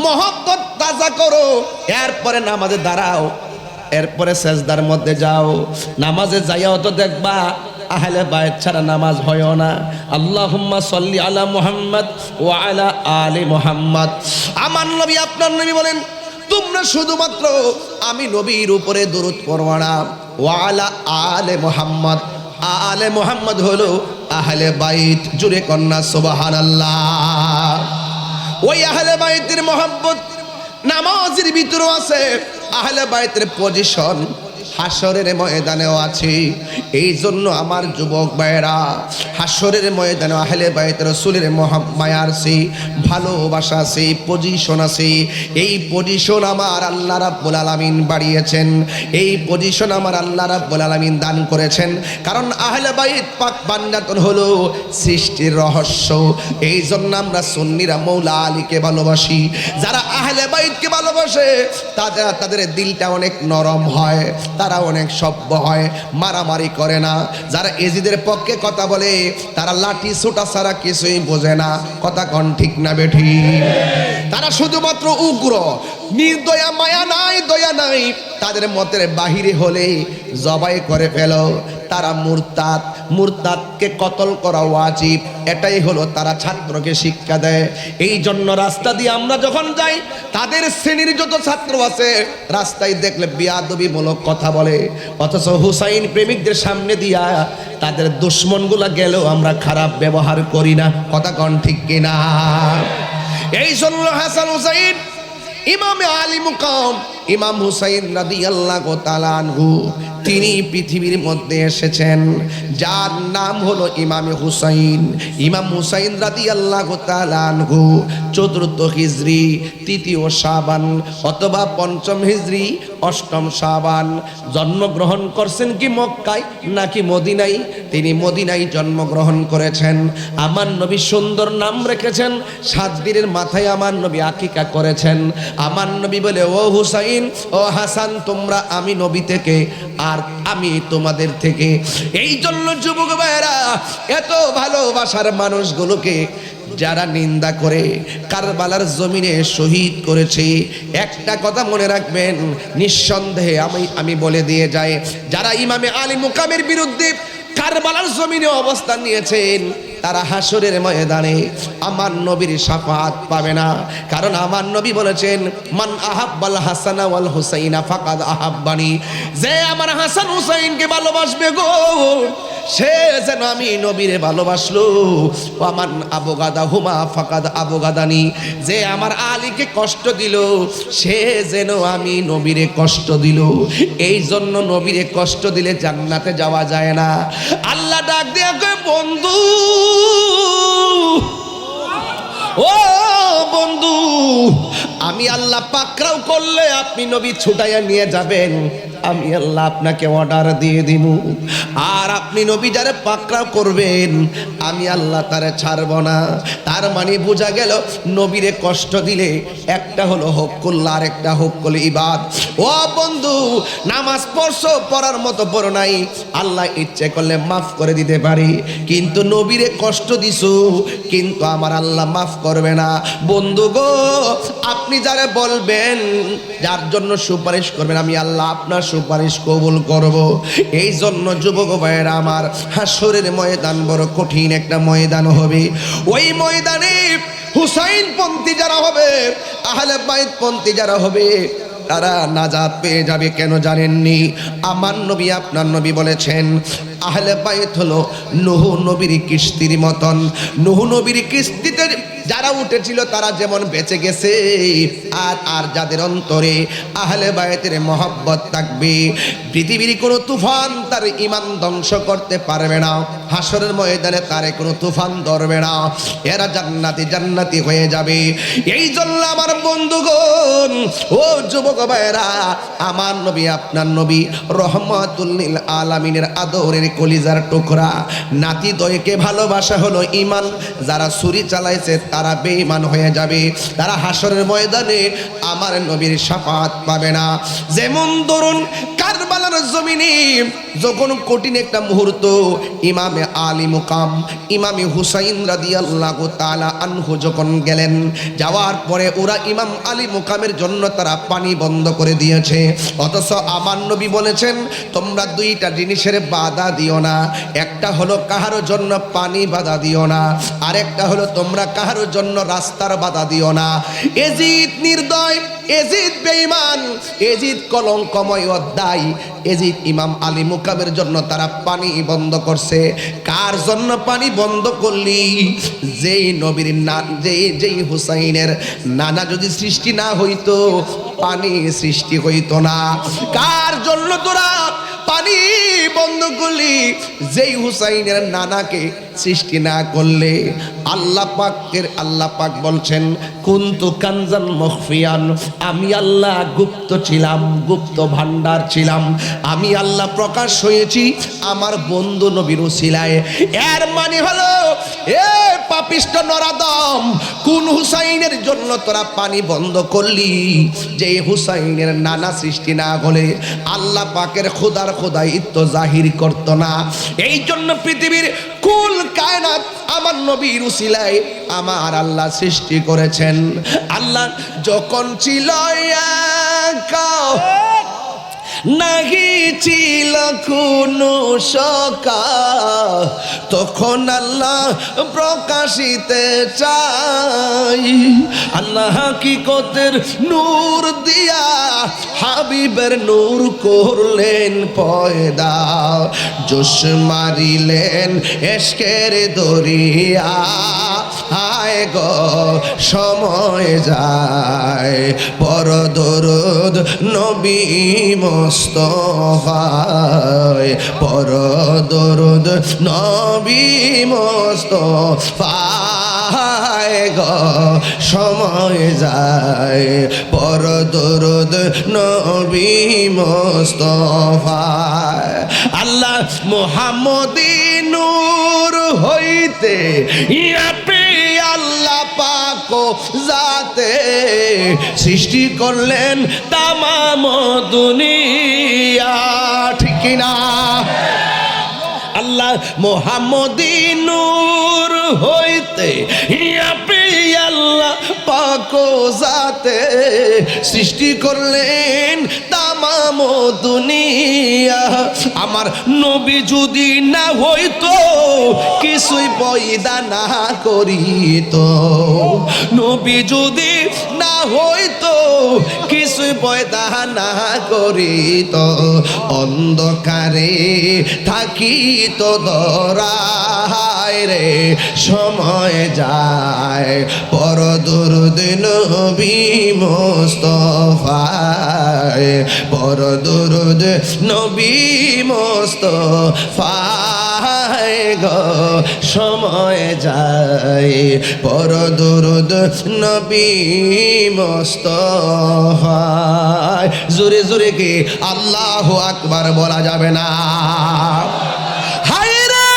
মহব্বত তাজা করো, এরপরে নামাজে দাঁড়াও, এরপরে সেজদার মধ্যে যাও। নামাজে যাইয়াও তো দেখবা আহলে বাইত ছাড়া নামাজ হয় না। আল্লাহুম্মা সাল্লি আলা মুহাম্মদ ওয়া আলা আলি মুহাম্মদ। আমার নবী আপনার নবী বলেন তোমরা শুধুমাত্র আমি নবীর উপরে দরুদ পড়বা না, ওয়া আলা আলে মুহাম্মদ। আলে মুহাম্মদ হলো আহলে বাইত। জুরে কন্যা সুবহানাল্লাহ। ওই আহলে বাইতের মহব্বত নামাজের ভিতরে আছে। আহলে বাইতের পজিশন হাসরের ময়দানেও আছে। এই জন্য আমার যুবক ভাইয়েরা হাসরের ময়দানে আহলে বাইত রাসূলের মায়ার সেই ভালোবাসা আছে, পজিশন আছে। এই পজিশন আমার আল্লাহ রাব্বুল আলামিন বাড়িয়েছেন, এই পজিশন আমার আল্লাহ রাব্বুল আলামিন দান করেছেন। কারণ আহলে বাইত পাক বান্দাতন হলো সৃষ্টির রহস্য। এই জন্য আমরা সুন্নিরা মৌলা আলীকে ভালোবাসি। যারা আহলে বাইতকে ভালোবাসে তাদের দিলটা অনেক নরম হয়, তারা অনেক সভ্য হয়, মারামারি করে না। যারা এজিদের পক্ষে কথা বলে তারা লাঠি ছোটা ছাড়া কিছুই বোঝে না। কথা কোন ঠিক না বেঠি? তারা শুধুমাত্র উগ্র, নির্দয়া, মায়া নাই, দয়া নাই। তাদের মতের বাহিরে হলে জবাই করে ফেলো। তারা মুরতাদ, মুরতাদকে কতল করা ওয়াজিব, এটাই হলো তারা ছাত্রকে শিক্ষা দেয়। এই জন্য রাস্তা দিয়ে আমরা যখন যাই তাদের শ্রেণীর যত ছাত্র আছে রাস্তায় দেখলে বিয়াদবিমূলক কথা বলে, অথচ হুসাইন প্রেমিকদের সামনে দিয়া তাদের দুশ্মনগুলা গেলেও আমরা খারাপ ব্যবহার করি না। কথা কোন ঠিক কিনা? এই জন্য হাসান হুসাইন ইমামে আলী মুকাম ইমাম হুসাইন রাদিয়াল্লাহু তাআলা আনহু তিনি পৃথিবীর মধ্যে এসেছেন যার নাম হলো ইমামে হুসাইন। ইমাম হুসাইন রাদিয়াল্লাহু তাআলা আনহু 4th হিজরি 3য় শাবান অথবা 5ম হিজরি 8ম শাবান জন্মগ্রহণ করছেন কি মক্কায় নাকি মদিনায়? তিনি মদিনায় জন্মগ্রহণ করেছেন। আমার নবী সুন্দর নাম রেখেছেন। 7 দিনের মাথায় আমার নবী আকিকা করেছেন। আমার নবী বলে ও হুসাইন ও হাসান তোমরা আমি নবী থেকে আর আমি তোমাদের থেকে। এই জন্য যুবক ভাইরা এত ভালোবাসার মানুষগুলোকে যারা নিন্দা করে কারবালার জমিনে শহীদ করেছে, একটা কথা মনে রাখবেন, নিঃসন্দেহে আমি বলে দিয়ে যাই, যারা ইমামে আলী মুকামের বিরুদ্ধে কারবালার জমিনে অবস্থান নিয়েছেন তারা হাসরের ময়দানে আমার নবীর শাফাআত পাবে না। কারণ আমার নবী বলেছেন মান আহাব্বাল হাসানা ওয়াল হুসাইনা ফাকাদ আহাব্বানি। যে আমার হাসান হুসাইনকে ভালোবাসবে গো সে যেন আমি নবীরে ভালোবাসলো। ওয়ামান আবগাদা হুমা ফাকাদ আবগাদানি। যে আমার আলীকে কষ্ট দিল সে যেন আমি নবীরে কষ্ট দিল। এই জন্য নবীরে কষ্ট দিলে জান্নাতে যাওয়া যায় না। আল্লাহ ডাক দিয়ে কয় বন্ধু ও বন্ধু, আমি আল্লাহ পাকড়াও করলে আপনি নবী ছুটাইয়া নিয়ে যাবেন, আমি আল্লাহ আপনাকে অর্ডার দিয়ে দিব। আর আপনি নবী যারে পাকড়াও করবেন, আমি আল্লাহ তারে ছাড়ব না। তার মানে বোঝা গেল নবীরে কষ্ট দিলে একটা হলো হকুল আর একটা হকুল ইবাদ। ও বন্ধু, নামাজ পড়ছো, পড়ার মতো পড়ো নাই, আল্লাহ ইচ্ছে করলে মাফ করে দিতে পারি, কিন্তু নবীরে কষ্ট দিছো, কিন্তু আমার আল্লাহ মাফ করবে না। বন্ধু গো, আপনি যারে বলবেন, যার জন্য সুপারিশ করবেন, আমি আল্লাহ আপনার সুপারিশ কবুল করব। এই জন্য যুবক ভাইয়েরা আমার, হাসরের ময়দান বড় কঠিন একটা ময়দান হবে। ওই ময়দানে হুসাইন পন্থী যারা হবে, আহলে বাইত পন্থী যারা হবে, তারা নাজাত পেয়ে যাবে। কেন জানেননি? আমার নবী আপনার নবী বলেছেন, আহলে বাইত হলো নূহ নবীর কিস্তির মতন। নূহ নবীর কিস্তিতে যারা উঠেছিল তারা যেমন বেঁচে গেছে, আর যাদের অন্তরে আহলে বাইতের মহব্বত থাকবে, পৃথিবীর কোনো তুফান তার ঈমান ধ্বংস করতে পারবে না। হাসরের ময়দানে তারে কোনো তুফান ধরবে না, এরা জান্নাতি জান্নাতি হয়ে যাবে। এই জন্য আমার বন্ধুগণ, ও যুবক ভাইরা, আমার নবী আপনার নবী রহমাতুল লিল আলামিনের আদরের কলিজার টুকরা নাতি দয়কে ভালোবাসা হলো ঈমান। যারা ছুরি চালাইছে তারা বেঈমান হয়ে যাবে, তারা হাসরের ময়দানে আমার নবীর শাফাত পাবে না। যেমন ধরুন কারবালার জমিনে যখন কঠিন একটা মুহূর্ত, ইমামে আলী মুকাম ইমামে হুসাইন রাদিয়াল্লাহু তাআলা আনহু যখন গেলেন, যাওয়ার পরে ওরা ইমাম আলী মুকামের জন্য তারা পানি বন্ধ করে দিয়েছে। অথচ আমার নবী বলেছেন, তোমরা দুইটা জিনিসের বাধা দিও না, একটা হলো কাহারো জন্য পানি বাধা দিও না, আর একটা হলো তোমরা কাহারো জন্য রাস্তার বাধা দিও না। এজিদ নির্দয়, এজিদ বেঈমান, এজিদ কলঙ্কময় অধ্যায়, এজিদ ইমাম আলী মুকামের জন্য তারা পানি বন্ধ করছে। কার জন্য পানি বন্ধ করলি? যেই নবীর যেই হুসাইনের নানা যদি সৃষ্টি না হইতো, পানি সৃষ্টি হইতো না। কার জন্য তোরা পানি বন্ধ করলি? যেই হুসাইনের নানাকে সৃষ্টি না করলে। আল্লাহ পাক বলছেন, কুনতু কানজান মখফিয়ান, আমি আল্লাহ গুপ্ত ছিলাম, গুপ্ত ভান্ডার ছিলাম, আমি আল্লাহ প্রকাশ হয়েছি আমার বন্ধু নবীর উসিলায়। এর মানে হলো, এ পাপিষ্ট নরাদম, কোন হুসাইনের জন্য তোরা পানি বন্ধ করলি? যে হুসাইনের নানা সৃষ্টি না হলে আল্লাহ পাকের খোদায়িত্ব জাহির করতো না। এই জন্য পৃথিবীর কুল কায়নাত আমার নবীর উসিলায় আমার আল্লাহ সৃষ্টি করেছেন। আল্লাহ যখন ছিল একা, নাহি ছিল কোনো সকা, তখন আল্লাহ প্রকাশিতে চাই। আল্লাহ হাকিকতের নূর দিয়া হাবিবের নূর করলেন পয়দা, জোশ মারিলেন এশকের দরিয়া। হায় গো সময় যায়, পর দরুদ নবী মুস্তাফায়, পর দরুদ নবী মুস্তাফায় গো সময় যায়, পর দরুদ নবী মুস্তাফায়। আল্লাহ মুহাম্মদী নূর হইতে ইয়াপি আল্লাহ পাক জাতে সৃষ্টি করলেন তামাম দুনিয়া। ঠিক না? আল্লাহ মুহাম্মদী নূর হইতে ইয়াপি আল্লাহ পাক জাতে সৃষ্টি করলেন তামাম দুনিয়া। আমার নবী যদি না হইতো, কিছুই পয়দা না করিতো। নবী যদি না হইতো, কিছুই পয়দা না করিতো। অন্ধকারে থাকিত ধরায় রে, সময় যায়, পর দরুদ নবী মুস্তাফায়, পর দরুদ নবী মোস্তফায় গো সময় যায় পর দুরুদ নবী মোস্তফায়। জোরে জোরে কি আল্লাহু আকবার বলা যাবে না? হায়রে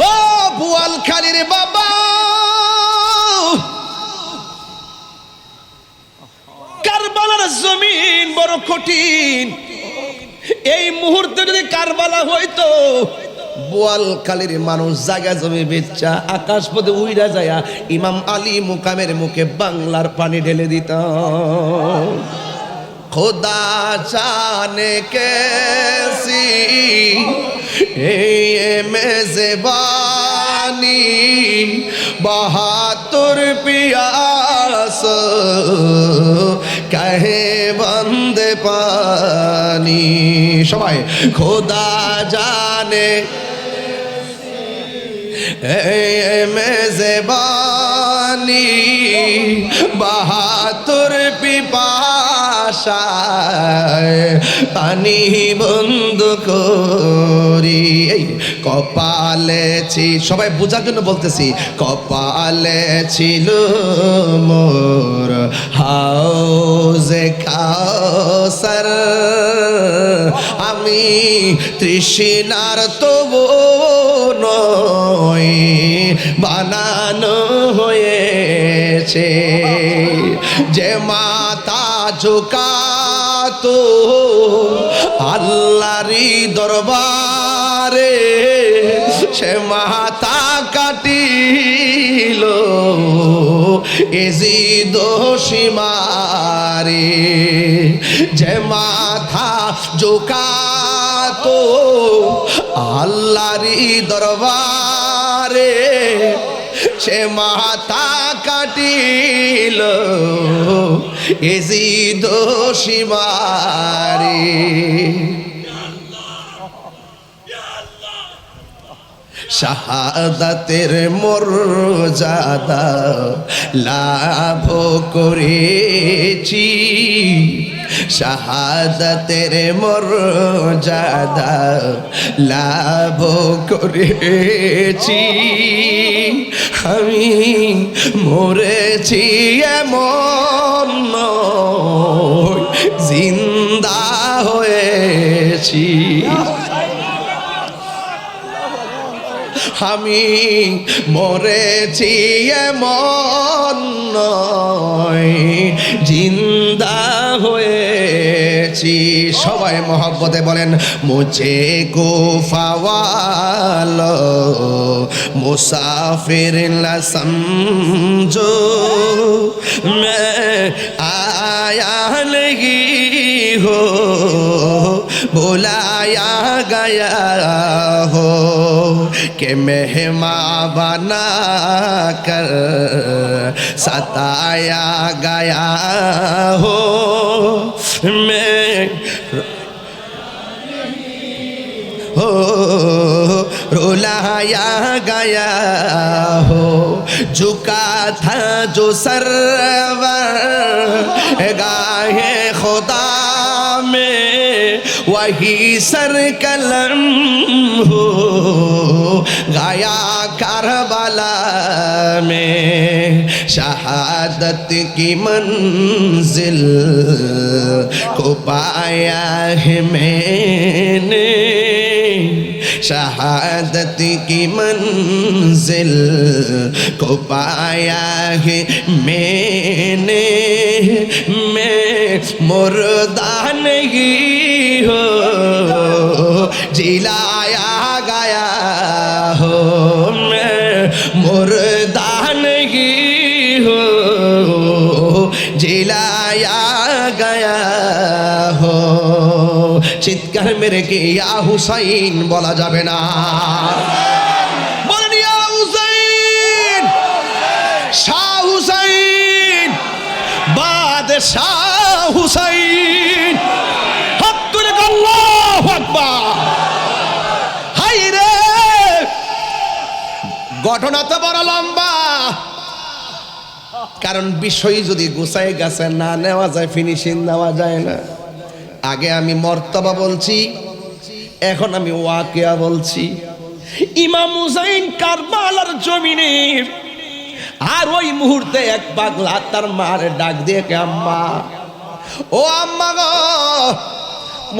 ও বুয়ালখালীর বাবা, কারবালার জমিন বড় কঠিন। এই মুহূর্তে যদি কারবালা হইতো, বোয়ালখালীর মানুষ জায়গা জমি বেচা আকাশ পথে উইরা যায় ইমাম আলী মুকামের মুখে বাংলার পানি ঢেলে দিত। খোদা জানে কেসি মেজবানি 72 পিয়াস কহে বন্দে পানি। সবাই খোদা জানে মেজবানি 72 পিপাসায় পানি বন্ধ করি। এই কপালে ছিল, সবাই বোঝার জন্য বলতেছি, কপালে ছিল মোর হাউজে কাউসার, আমি তৃষ্ণার তবু নয় বানানো হয়েছে। যে মাতা ঝুকাতো আল্লাহরই দরবারে, সে মাতা কাটিল এজিদ সীমারে। যে মাথা ঝুকাতো আল্লাহরই দরবারে, সে মাথা কাটিল এজিদ সীমারে। শাহাদাতের মর্যাদা লাভ করেছি, শাহাদাতের মর্যাদা লাভ করেছি। আমি মরেছি এমন নয়, জিন্দা হয়েছি। আমি মরেছি এমন নয়, জিন্দা হয়েছি। সবাই মহব্বতে বলেন, মুঝে গুফাওয়ালো মুসাফির না সমঝো, मैं आया नहीं हो बुलाया गया हो, कि मेहमान बना कर सताया गया हो। मैं हो रुलाया गया हो, झुका था जो सरवर गाहे खुदा में, वही सर कलम हो गाया करबला में। शहादत की मंजिल को पाया है मैंने, शहादत की मंजिल को पाया है मैंने। मैं मुर्दा नहीं हो जिलाया गया हो, मैं मुर्दा नहीं हो जिलाया गया हो। চিৎকার মেরে কি ইয়া হুসাইন বলা যাবে না? বলেন ইয়া হুসাইন, শাহ হুসাইন, বাদশাহ হুসাইন। হক করে আল্লাহু আকবার। হাই রে, ঘটনা তো বড় লম্বা, কারণ বিষয় যদি গোছায় গাছে না নেওয়া যায়, ফিনিশিং দেওয়া যায় না। আগে আমি মর্তবা বলছি, এখন আমি ওয়াকিয়া বলছি। ইমাম হুসাইন কারবালার জমিনে, আর ওই মুহূর্তে এক পাগলা তার মার ডাক দিয়ে কে আম্মা, ও আম্মা গো,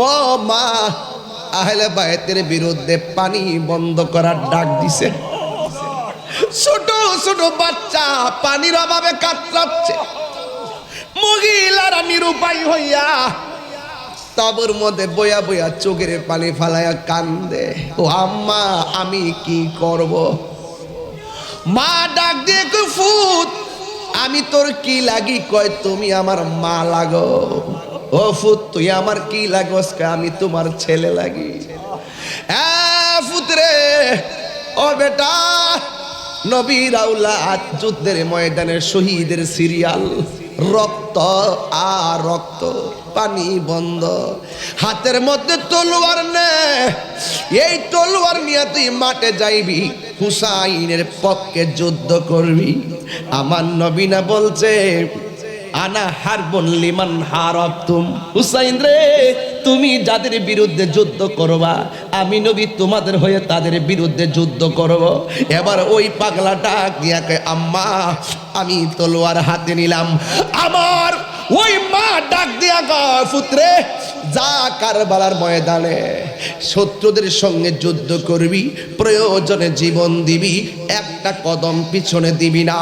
ও মা, আহলে বাইতের বিরুদ্ধে পানি বন্ধ করার ডাক দিছে। ছোট ছোট বাচ্চা পানির অভাবে কাতরাচ্ছে, মহিলারা নিরুপায় হইয়া তাবুর মধ্যে বয়া বয়া চোখের পানি ফালাইয়া কান্দে। ও আম্মা, আমি কি করব? মা ডাক দিয়ে কই, ফুত, আমি তোর কি লাগি? কয়, তুমি আমার মা লাগো। ও ফুত, তুই আমার কি লাগোস? আমি তোমার ছেলে লাগি। ফুতরে, ও বেটা, নবীর আওলাদ, যুদ্ধের ময়দানে শহীদের সিরিয়াল, রক্ত আর রক্ত, পানি বন্ধ, হাতের মধ্যে তলোয়ার নে, এই তলোয়ার নিয়ে তুই মাঠে যাইবি, হুসাইনের পক্ষে যুদ্ধ করবি। আমার নবী না বলছে, আনা হারবুন লিমান হারাবতুম, হুসাইন রে, তুমি যাদের বিরুদ্ধে যুদ্ধ করবা, আমি নবী তোমাদের হয়ে তাদের বিরুদ্ধে যুদ্ধ করব। এবার ওই পাগলাটা দিয়া কয়, আম্মা, আমি তলোয়ার হাতে নিলাম। আমার ওই মা ডাক দিয়া কয়, পুত্রে, যা কারবালার ময়দানে শত্রুদের সঙ্গে যুদ্ধ করবি, প্রয়োজনে জীবন দিবি, একটা কদম পিছনে দিবি না।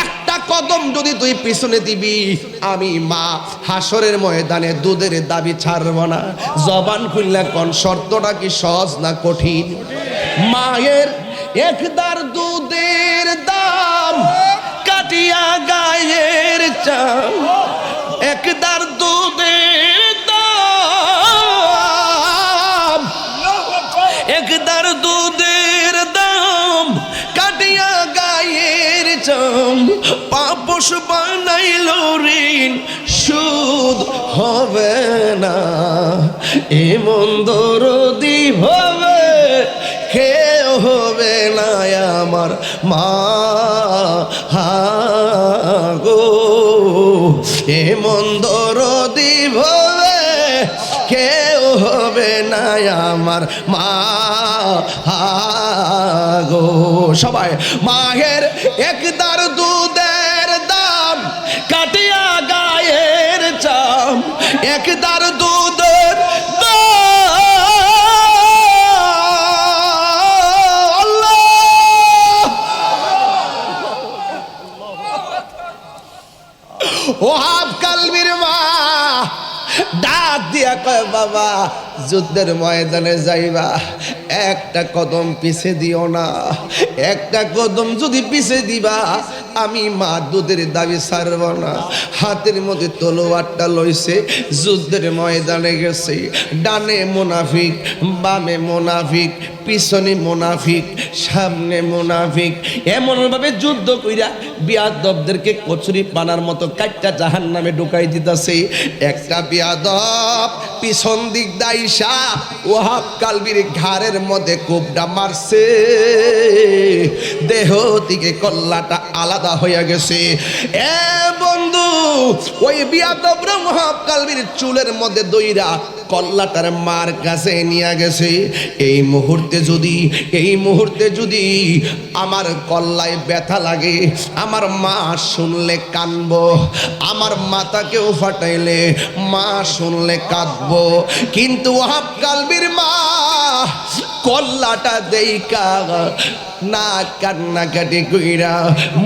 একটা কদম যদি তুই পিছনে দিবি, আমি মা হাসরের ময়দানে দুধের দাবি ছাড়ব না। জবান খুললে কোন শর্তটা কি সহজ না কঠিন? মায়ের একদার দুধের দাম কাটিয়া গায়ের চাম, একদার দুধের দাম, একদার দুধের দাম কাটিয়া গায়ের চাম, পাপস বানাইল ঋণ সুদ হবে না, এমন দরদি হবে কেউ হবে না আমার মা গো, এমন দরদি হবে কেউ হবে না আমার মা গো। সবাই, মায়ের একদার দুধের দাম কাটিয়া গায়ের চাম, একদার দুধের ওহাব কালবির মা ডাক দিয়া কয়, বাবা, যুদ্ধের ময়দানে যাইবা, একটা কদম পিছে দিও না। একটা কদম যদি পিছে দিবা, আমি মা দুধের দাবি ছাড়ব না। হাতের মধ্যে তলোয়ারটা লইছে, যুদ্ধের ময়দানে গেছে। ডানে মুনাফিক, বামে মুনাফিক, পিছনে মুনাফিক, সামনে মুনাফিক, এমন ভাবে যুদ্ধ কইরা বিয়াদবদেরকে কচুরি পানার মতো কাটটা জাহান্নামে ঢুকাই দিতেছে। একটা বিয়াদব পিছন দিক দাইসা ওহাব কালবির ঘাড়ের মধ্যে কোপটা মারছে, দেহ থেকে কল্লাটা আলাদা হয়ে গেছে। এ বন্ধু, ওই বিয়াদবরা ওহাব কালবির চুলের মধ্যে দইরা কল্লাটার মার কাছে নিয়ে গেছে। এই মুহূর্তে যদি আমার কল্লায় ব্যথা লাগে, আমার মা শুনলে কানবো, আমার মাথাকেও ফাটাইলে মা শুনলে কাঁদবো, কিন্তু ওহাব কালবির মা কল্লাটা দেইকা না কান্নাকাটি কইরা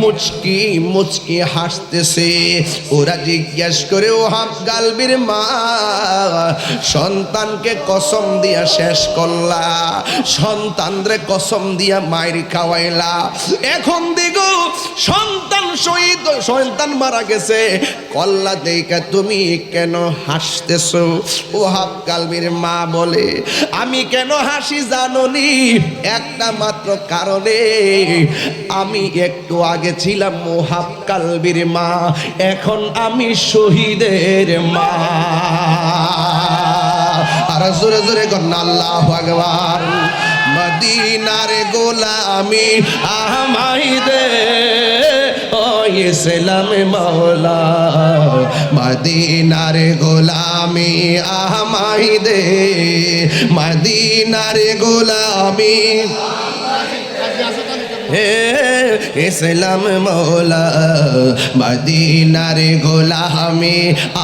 মুচকি মুচকি হাসতেছে। ওরা জিজ্ঞেস করে, ওহাব কালবির মা, সন্তানকে কসম দিয়া শেষ করলা, সন্তানরে কসম দিয়া মায়ের খাওয়াইলা, এখন দেখো সন্তান শহীদ, সন্তান মারা গেছে, কল্লা দেইকা তুমি কেন হাসতেছো? ওহাব কালবির মা বলে, আমি কেন হাসি জানোনি? একটা মাত্র কারণে, আমি একটু আগে ছিলাম ওহাব কালবির মা, এখন আমি শহীদের মা। আর জোরে জোরে কর না আল্লাহু আকবার। মদিনার গোলামি আমায় দে, ওই ইসলাম মওলা মদিনার গোলামি আমায় দে মদিনার গোলামি হে ইসলাম মওলা মদিনার গোলামি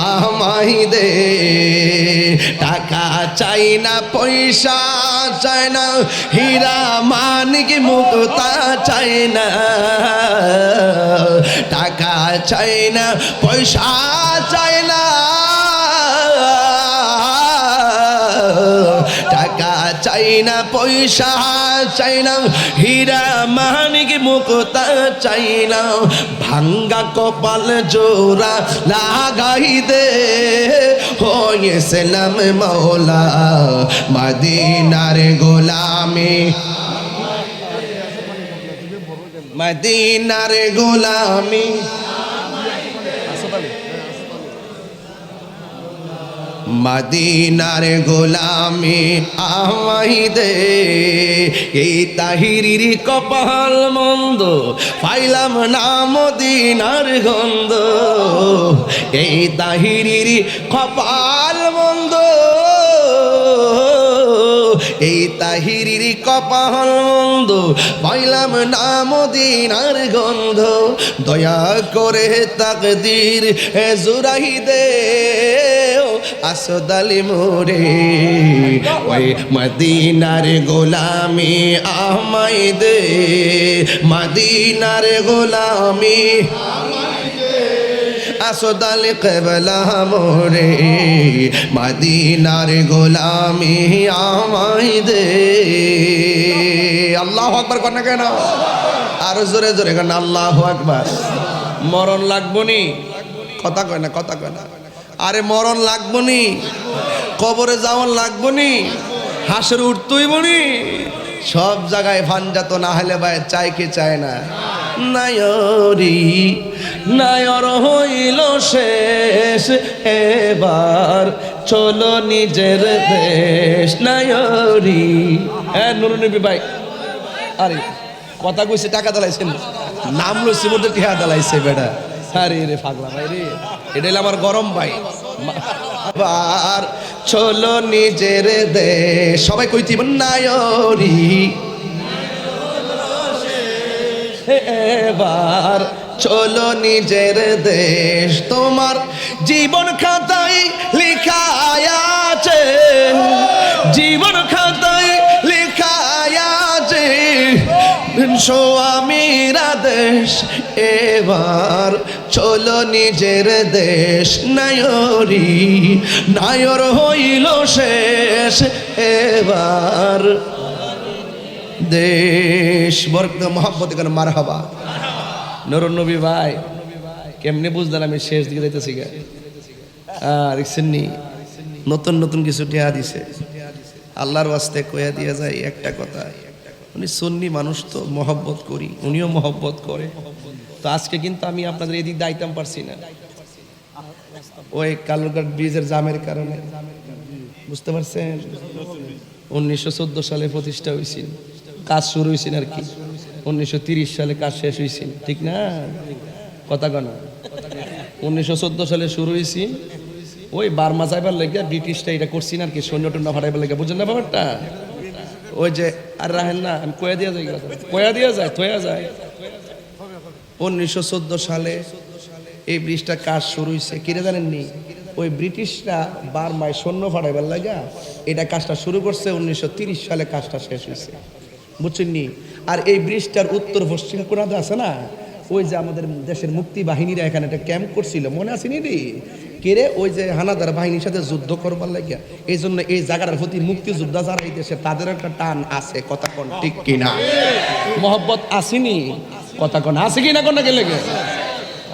আমায় দে টাকা চাই না পয়সা চাই না হীরা মানিক মুক্তা চাই না টাকা চাই না পয়সা চাই না টাকা চাই না পয়সা চাই না হীরা মানিক মুক্তা চাই না ভাঙ্গা কপাল জোড়া লাগাই দে ইসলাম মওলা মদিনার গোলামি মদিনার গোলামি মদিনার গোলামি আমায় দে এই তাহিরির কপাল মন্দ পাইলাম না মদিনার গন্ধ এই তাহিরির কপাল মন্দ এই তাহিরির কপাল মন্দ পাইলাম না মদিনার গন্ধ দয়া করে তাকদীর জুরাই দে আসদালি মোরে ওই মদিনার গোলামি আমায় দে মদিনার গোলামি আসদাল কেবলা মোরে মদিনার গোলামি আমায় দে আল্লাহু আকবার কোন না কেন আর জোরে জোরে কোন আল্লাহু আকবার মরণ লাগবো নি কথা কয় না কথা কয় না আরে মরণ লাগবো নি কবরে যাওয়ার লাগবো নি হাসর উঠতইব নি সব জায়গায় ভাঞ্জাত না হলে ভাই চাই কি চায় না নায়রি নায়র হইল শেষ এবার চলো নিজের দেশ নায়রি হ্যাঁ নুরুনবী ভাই আরে কথা কইছে টাকা দালাইছেন নাম লইছে মধ্যে টিহা দালাইছে বেটা আরে রে পাগলা ভাই রে এটা আমার গরম ভাই আবার চলো নিজের দেশ সবাই কইতি নায়রি এবার চলো নিজের দেশ তোমার জীবন খাতায় লেখা আছে জীবন খাতায় লেখা আছে স্বামীর দেশ এবার চলো নিজের দেশ নায়রি নায়র হইল শেষ এবার দেশ বরকত মোহাম্মত কেন মারহাবা নুরুন নবী ভাই কেমনে বুঝলেন আমি শেষ দিকে যাইতেছি গা দেখছেন নি নতুন নতুন কিছু টিয়া দিছে আল্লাহর ওয়াস্তে কইয়া দিয়া যায় একটা কথা উনি সুন্নি মানুষ তো মহব্বত করি উনিও মহব্বত করে তো আজকে কিন্তু আমি আপনাদের এদিক দাইতাম পারছি না ওই কালুরঘাট ব্রিজের জামের কারণে বুঝতে পারছেন 1914 সালে প্রতিষ্ঠা হয়েছিল কাজ শুরু হয়েছিল আর কি 1930 সালে কাজ শেষ হয়েছিল ঠিক না কথা কনা 1914 সালে শুরু হয়েছিল ওই বার্মা যাইবার লেগে ব্রিটিশটা এটা করছি না আর কি সৈন্য টন্য ফাটাইবার লেগে বুঝেন না ব্যাপারটা ওই যে আর রাহেন না আমি কয়া দিয়া যাই কয়া দিয়া যায় থয়া যায় 1914 সালে এই ব্রিজটা কাজ শুরু হয়েছে কিরে জানেননি ওই ব্রিটিশরা বার্মায় সৈন্য ফাটাইবার লাগা এটা কাজটা শুরু করছে 1930 সালে কাজটা শেষ হয়েছে বুঝছেননি আর এই ব্রিজটার উত্তর পশ্চিম কোণাতে আছে না ওই যে আমাদের দেশের মুক্তি বাহিনীরা এখানে একটা ক্যাম্প করছিল মনে আছে নি রে কেরে ওই যে হানাদার বাহিনীর সাথে যুদ্ধ করবার লাগিয়া এই জন্য এই জায়গাটার প্রতি মুক্তিযোদ্ধা যারা এই দেশে তাদের একটা টান আছে কথা কোন ঠিক কিনা মহব্বত আসেনি কথা কোন আছে কিনা কোন গেলে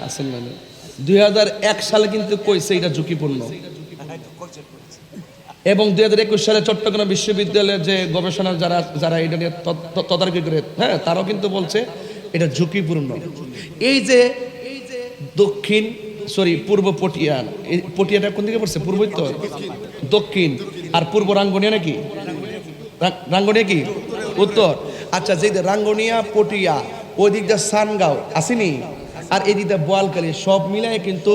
আসেন না 2001 সালে কিন্তু কইছে এটা ঝুঁকিপূর্ণ এবং 2021 সালে চট্টগ্রাম বিশ্ববিদ্যালয়ের যে গবেষণা যারা এটা নিয়ে তদারকি করে হ্যাঁ তারাও কিন্তু বলছে এটা ঝুঁকিপূর্ণ এই যে দক্ষিণ পূর্ব পটিয়া এই পটিয়াটা কোন দিকে পড়ছে পূর্ব উত্তর দক্ষিণ আর পূর্ব রাঙ্গুনিয়া নাকি রাঙ্গুনিয়া কি উত্তর আচ্ছা যে রাঙ্গুনিয়া পটিয়া ওই দিক দিয়ে সানগাঁও আসেনি আর এদিকে বোয়ালখালী, সব মিলায় কিন্তু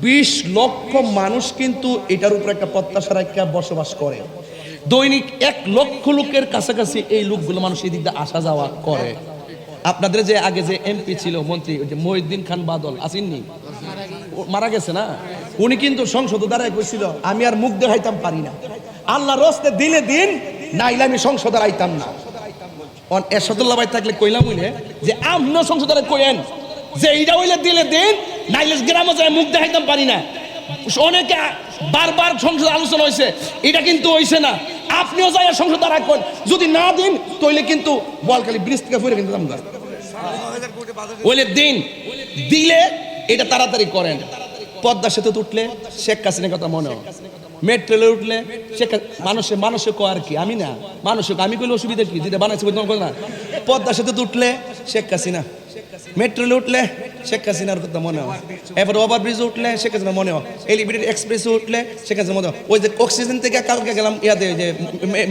20 লক্ষ মানুষ কিন্তু এটার উপর একটা প্রত্যাশা রাখা বসবাস করে। দৈনিক 1 লক্ষ লোকের কাছাকাছি এই লোকগুলো মানুষ এই দিক দিয়ে আসা যাওয়া করে। আপনাদের যে আগে যে এমপি ছিল, মন্ত্রী, ওই যে মহিউদ্দিন খান বাদল আসেননি, মারা গেছে না, উনি কিন্তু সংসদ দাঁড়ায় কইছিল আমি আর মুখ দেখাইতাম পারি না, আল্লাহর রাস্তে দিলে দিন, নাইলে আমি সংসদ আইতাম না। এরশাদুল্লাহ ভাই থাকলে কইলাম হইলে যে আপনিও সংসদ কইেন যে এইটা হইলে দিলে দিন, নাইলে গ্রামে যায় মুখ দেখাইতাম পারি না। অনেকে বারবার সংসদ আলোচনা হয়েছে, এটা কিন্তু হইছে না, আপনিও যাই সংসদ রাখবেন, যদি না দিন তাহলে কিন্তু বোয়ালখালী ব্রিজ থেকে ফিরে কিন্তু আমরা ওইলে দিন দিলে এটা তাড়াতাড়ি করেন। পদ্মা সেতু উঠলে শেখ হাসিনার কথা মনে হয়, মেট্রো রেলে উঠলে শেখ মানুষে কো আর কি, আমি না মানুষে আমি কইলে অসুবিধা কি, যেটা বানাইছে না। পদ্মা সেতু উঠলে শেখ হাসিনা, মেট্রো রেলে উঠলে শেখ হাসিনার কথা মনে হয়, এরপর ওভার ব্রিজ উঠলে শেখ হাসিনা মনে হয়, এলিভেটেড এক্সপ্রেস উঠলে শেখ হাসিনা মনে হয়। ওই যে অক্সিজেন থেকে কালকে গেলাম ইয়াতে যে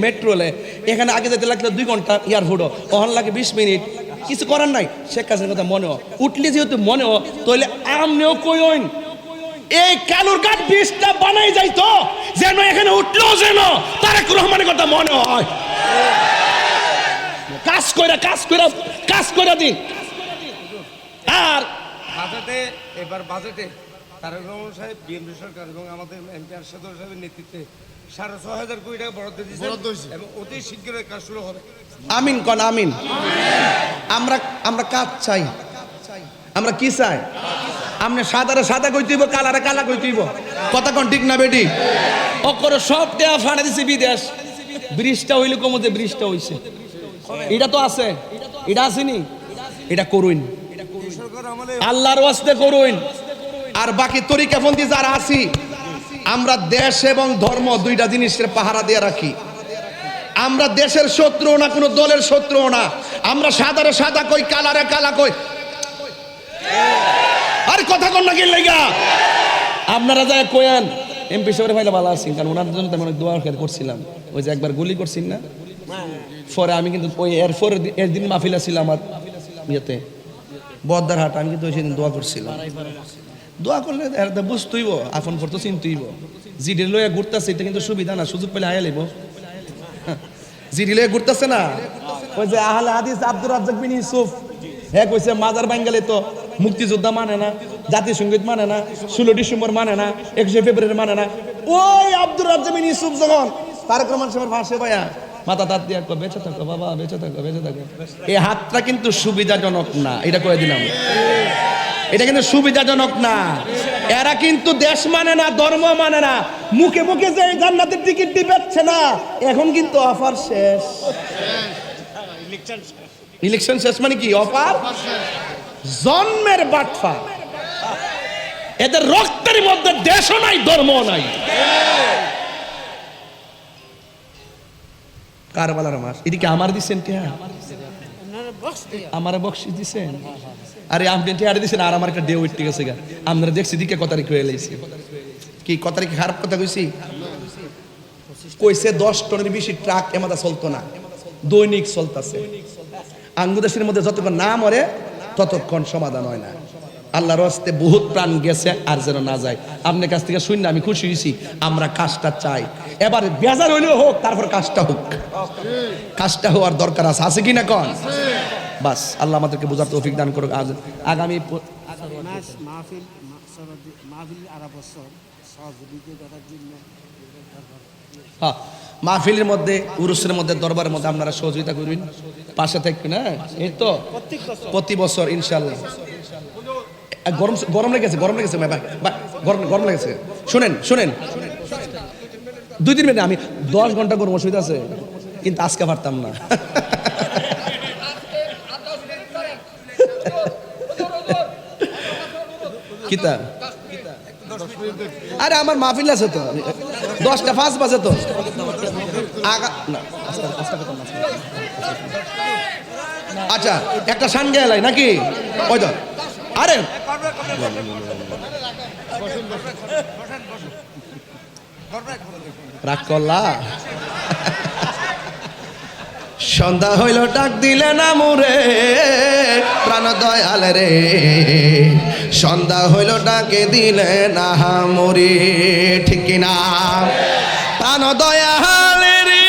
মেট্রোলে, এখানে আগে যেতে লাগলো 2 ঘন্টা এয়ারপোর্ট, ওখানে লাগে 20 মিনিট, কিছু করার নাই, শেখ হাসিনার কথা মনে হয়। উঠলে যেহেতু মনে হয় তাহলে আমনেও কইন এই কালুরঘাট ব্রিজটা বানাই যাইতো যেন এখানে উঠলেও যেন তারেক রহমানের কথা মনে হয়। কাজ কইরা দিন। আর বাজেটে তারেক রহমান সাহেব, বিএনপি সরকার এবং আমাদের এমপি আরশাদ সাহেবের নেতৃত্বে 6,500 কোটি টাকা বরাদ্দ দিয়েছে এবং অতি শীঘ্রই কাজ শুরু হবে। আমিন কোন আমিন। আমরা কাজ চাই, আমরা কি চাই? আপনি সাদারে সাদা কইতেইব, কালারে কালা কইতেইব, কথা কোন ঠিক না বেটি? অকরে সব দেয়া ফাড়া দিছে বিদেশ। ব্রিজটা হইল কমতে, ব্রিজটা হইছে, এটা তো আছে, এটা আসেনি, এটা করুন, আল্লাহর ওয়াস্তে করুন। আর বাকি তরিকাপন্থী যারা আছি, আমরা দেশ এবং ধর্ম 2টা জিনিসের পাহারা দিয়ে রাখি। আমরা দেশের শত্রু না, কোনো দলের শত্রু না। আমরা সাদারে সাদা কই, কালারে কালা কই। আর কথা কোন না কি লাগা আপনারা যায় কইেন এমপি সাহেবের ভাইলা ভালো আছেন, কারণ ওনার জন্য আমি অনেক দোয়া করছিলাম। ওই যে একবার গুলি করছেন না, পরে আমি কিন্তু ওই এর দিন মাহফিলা ছিল আমার ইয়েতে বদ্দার হাট, আমি কিন্তু ওই সেদিন দোয়া করছিলাম। দোয়া করলে বুঝতেইব, আপন করতো চিনতেইব। জিডি লইয়া ঘুরতেছে, এটা কিন্তু সুবিধা না, সুযোগ পেলে আয়া লইব। জিডি লইয়া ঘুরতেছে না, ওই যে আহলে হাদিস আব্দুর রাজ্জাক বিন ইউসুফ, হ্যাঁ কইছে মাজার বাঙ্গালে তো মুক্তিযোদ্ধা মানে না, জাতীয় সঙ্গীত মানে না, 16 ডিসেম্বর মানে না, 21 ফেব্রুয়ারি মানে না। ওই আব্দুর রাজ্জাক বিন ইউসুফ যখন তারেক রহমান সাহেবের ভাষে ভাইয়া মাথা তাত দিয়া কো বেঁচে থাকো বাবা, বেঁচে থাকো, বেঁচে থাকো। এই হাতটা কিন্তু সুবিধাজনক না, এটা কয়ে দিলাম, এটা কিন্তু সুবিধাজনক না। এরা কিন্তু দেশ মানে না, ধর্ম মানে না। মুখে মুখে যে জান্নাতের টিকিট দিবেচ্ছে না, এখন কিন্তু অফার শেষ। ইলেকশন শেষ মানে কি? অফার জন্মের বাটফা। এদের রক্তের মধ্যে দেশও নাই, ধর্ম নাই। কারবালার মাস এদিকে আমার দিচ্ছেন, আমার বক্সি দিচ্ছেন, আরে আপনি টিয়ারে দিচ্ছেন, আর আমার একটা ডে উইট ঠিক আছে গা। আপনারা দেখছি দিকে কথা রেখে এলাইছি কি, কথা রেখে খারাপ কথা কইছি? কইছে 10 টনের বেশি ট্রাক এমাদা চলতো না, দৈনিক চলতেছে। আঙ্গুদেশের মধ্যে যতক্ষণ না মরে ততক্ষণ সমাধান হয় না। আল্লাহর রাস্তে বহুত প্রাণ গেছে, আর যেন না যায়। আপনার কাছ থেকে শুনে আমি খুশি হয়েছি। আমরা কাজটা চাই, এবার বেজার হইলেও হোক, তারপর কাজটা হোক। কাজটা হওয়ার দরকার আছে কি না কন? বাস আল্লাহ আমাদেরকে বোঝার তৌফিক দান করুক। আজ আগামী মাহফিলের মধ্যে, উরুসের মধ্যে, দরবারের মধ্যে আপনারা সহযোগিতা করবেন, পাশে থাকবেন। হ্যাঁ, এই তো প্রতি বছর ইনশাল্লাহ। গরম গরম লেগেছে, গরম লেগেছে, গরম লেগেছে। শুনেন 2-3 মিনিট, আমি 10 ঘন্টা গরম, অসুবিধা আছে, কিন্তু আজকে পারতাম না। কিতা আরে আমার মাহফিল আছে তো, 10টা 5 বাজে তো। আচ্ছা একটা সান গেলাই নাকি? ওই তো আরে রাগ করলা। সন্ধ্যা হইল ডাক দিলে না মুরে প্রাণ দয়াল রে, সন্ধ্যা হইল ডাকে দিলে না মুরে, ঠিক কিনা? প্রাণ দয়াল রে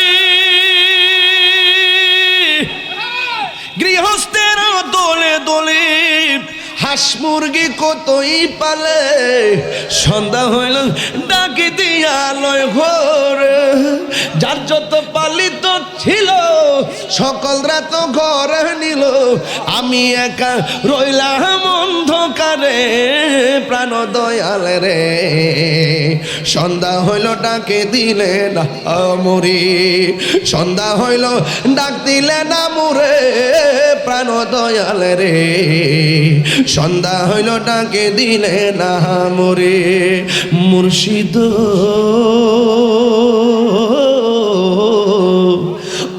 গৃহস্থের দোলে দোলে হাঁস মুরগি কতই পালে, সন্ধ্যা হইল ডাকে দিয়া লয় ঘরে, যার যত পালিত ছিল সকল রাত ঘরে নিল, আমি একা রইলাম অন্ধকারে প্রাণ দয়াল রে, সন্ধ্যা হইল ডাকে দিলে না মুরে, সন্ধ্যা হইল ডাক দিলে না মুরে প্রাণ দয়াল রে, সন্ধ্যা হইল ডাকে দিলে না মুরে, মুর্শিদ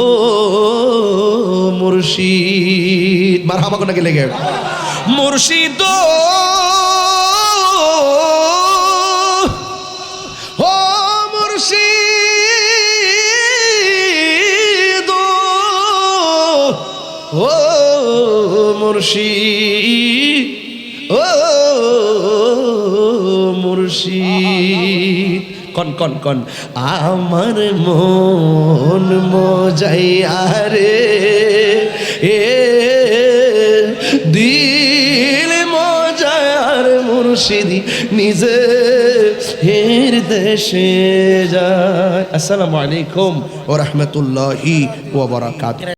ও মুর্শিদ, মারহাবা কোন নাকি লেগে, মুর্শিদ ও মুর্শিদ ও মুর্শিদ ও মুর্শিদ, কন কন কন আমার মন মজাইয়া রে এ দিল মজার মুর্শিদি নিজে হের দেশে যায়। আসসালামু আলাইকুম ওয়া রাহমাতুল্লাহি ওয়া বারাকাতুহু।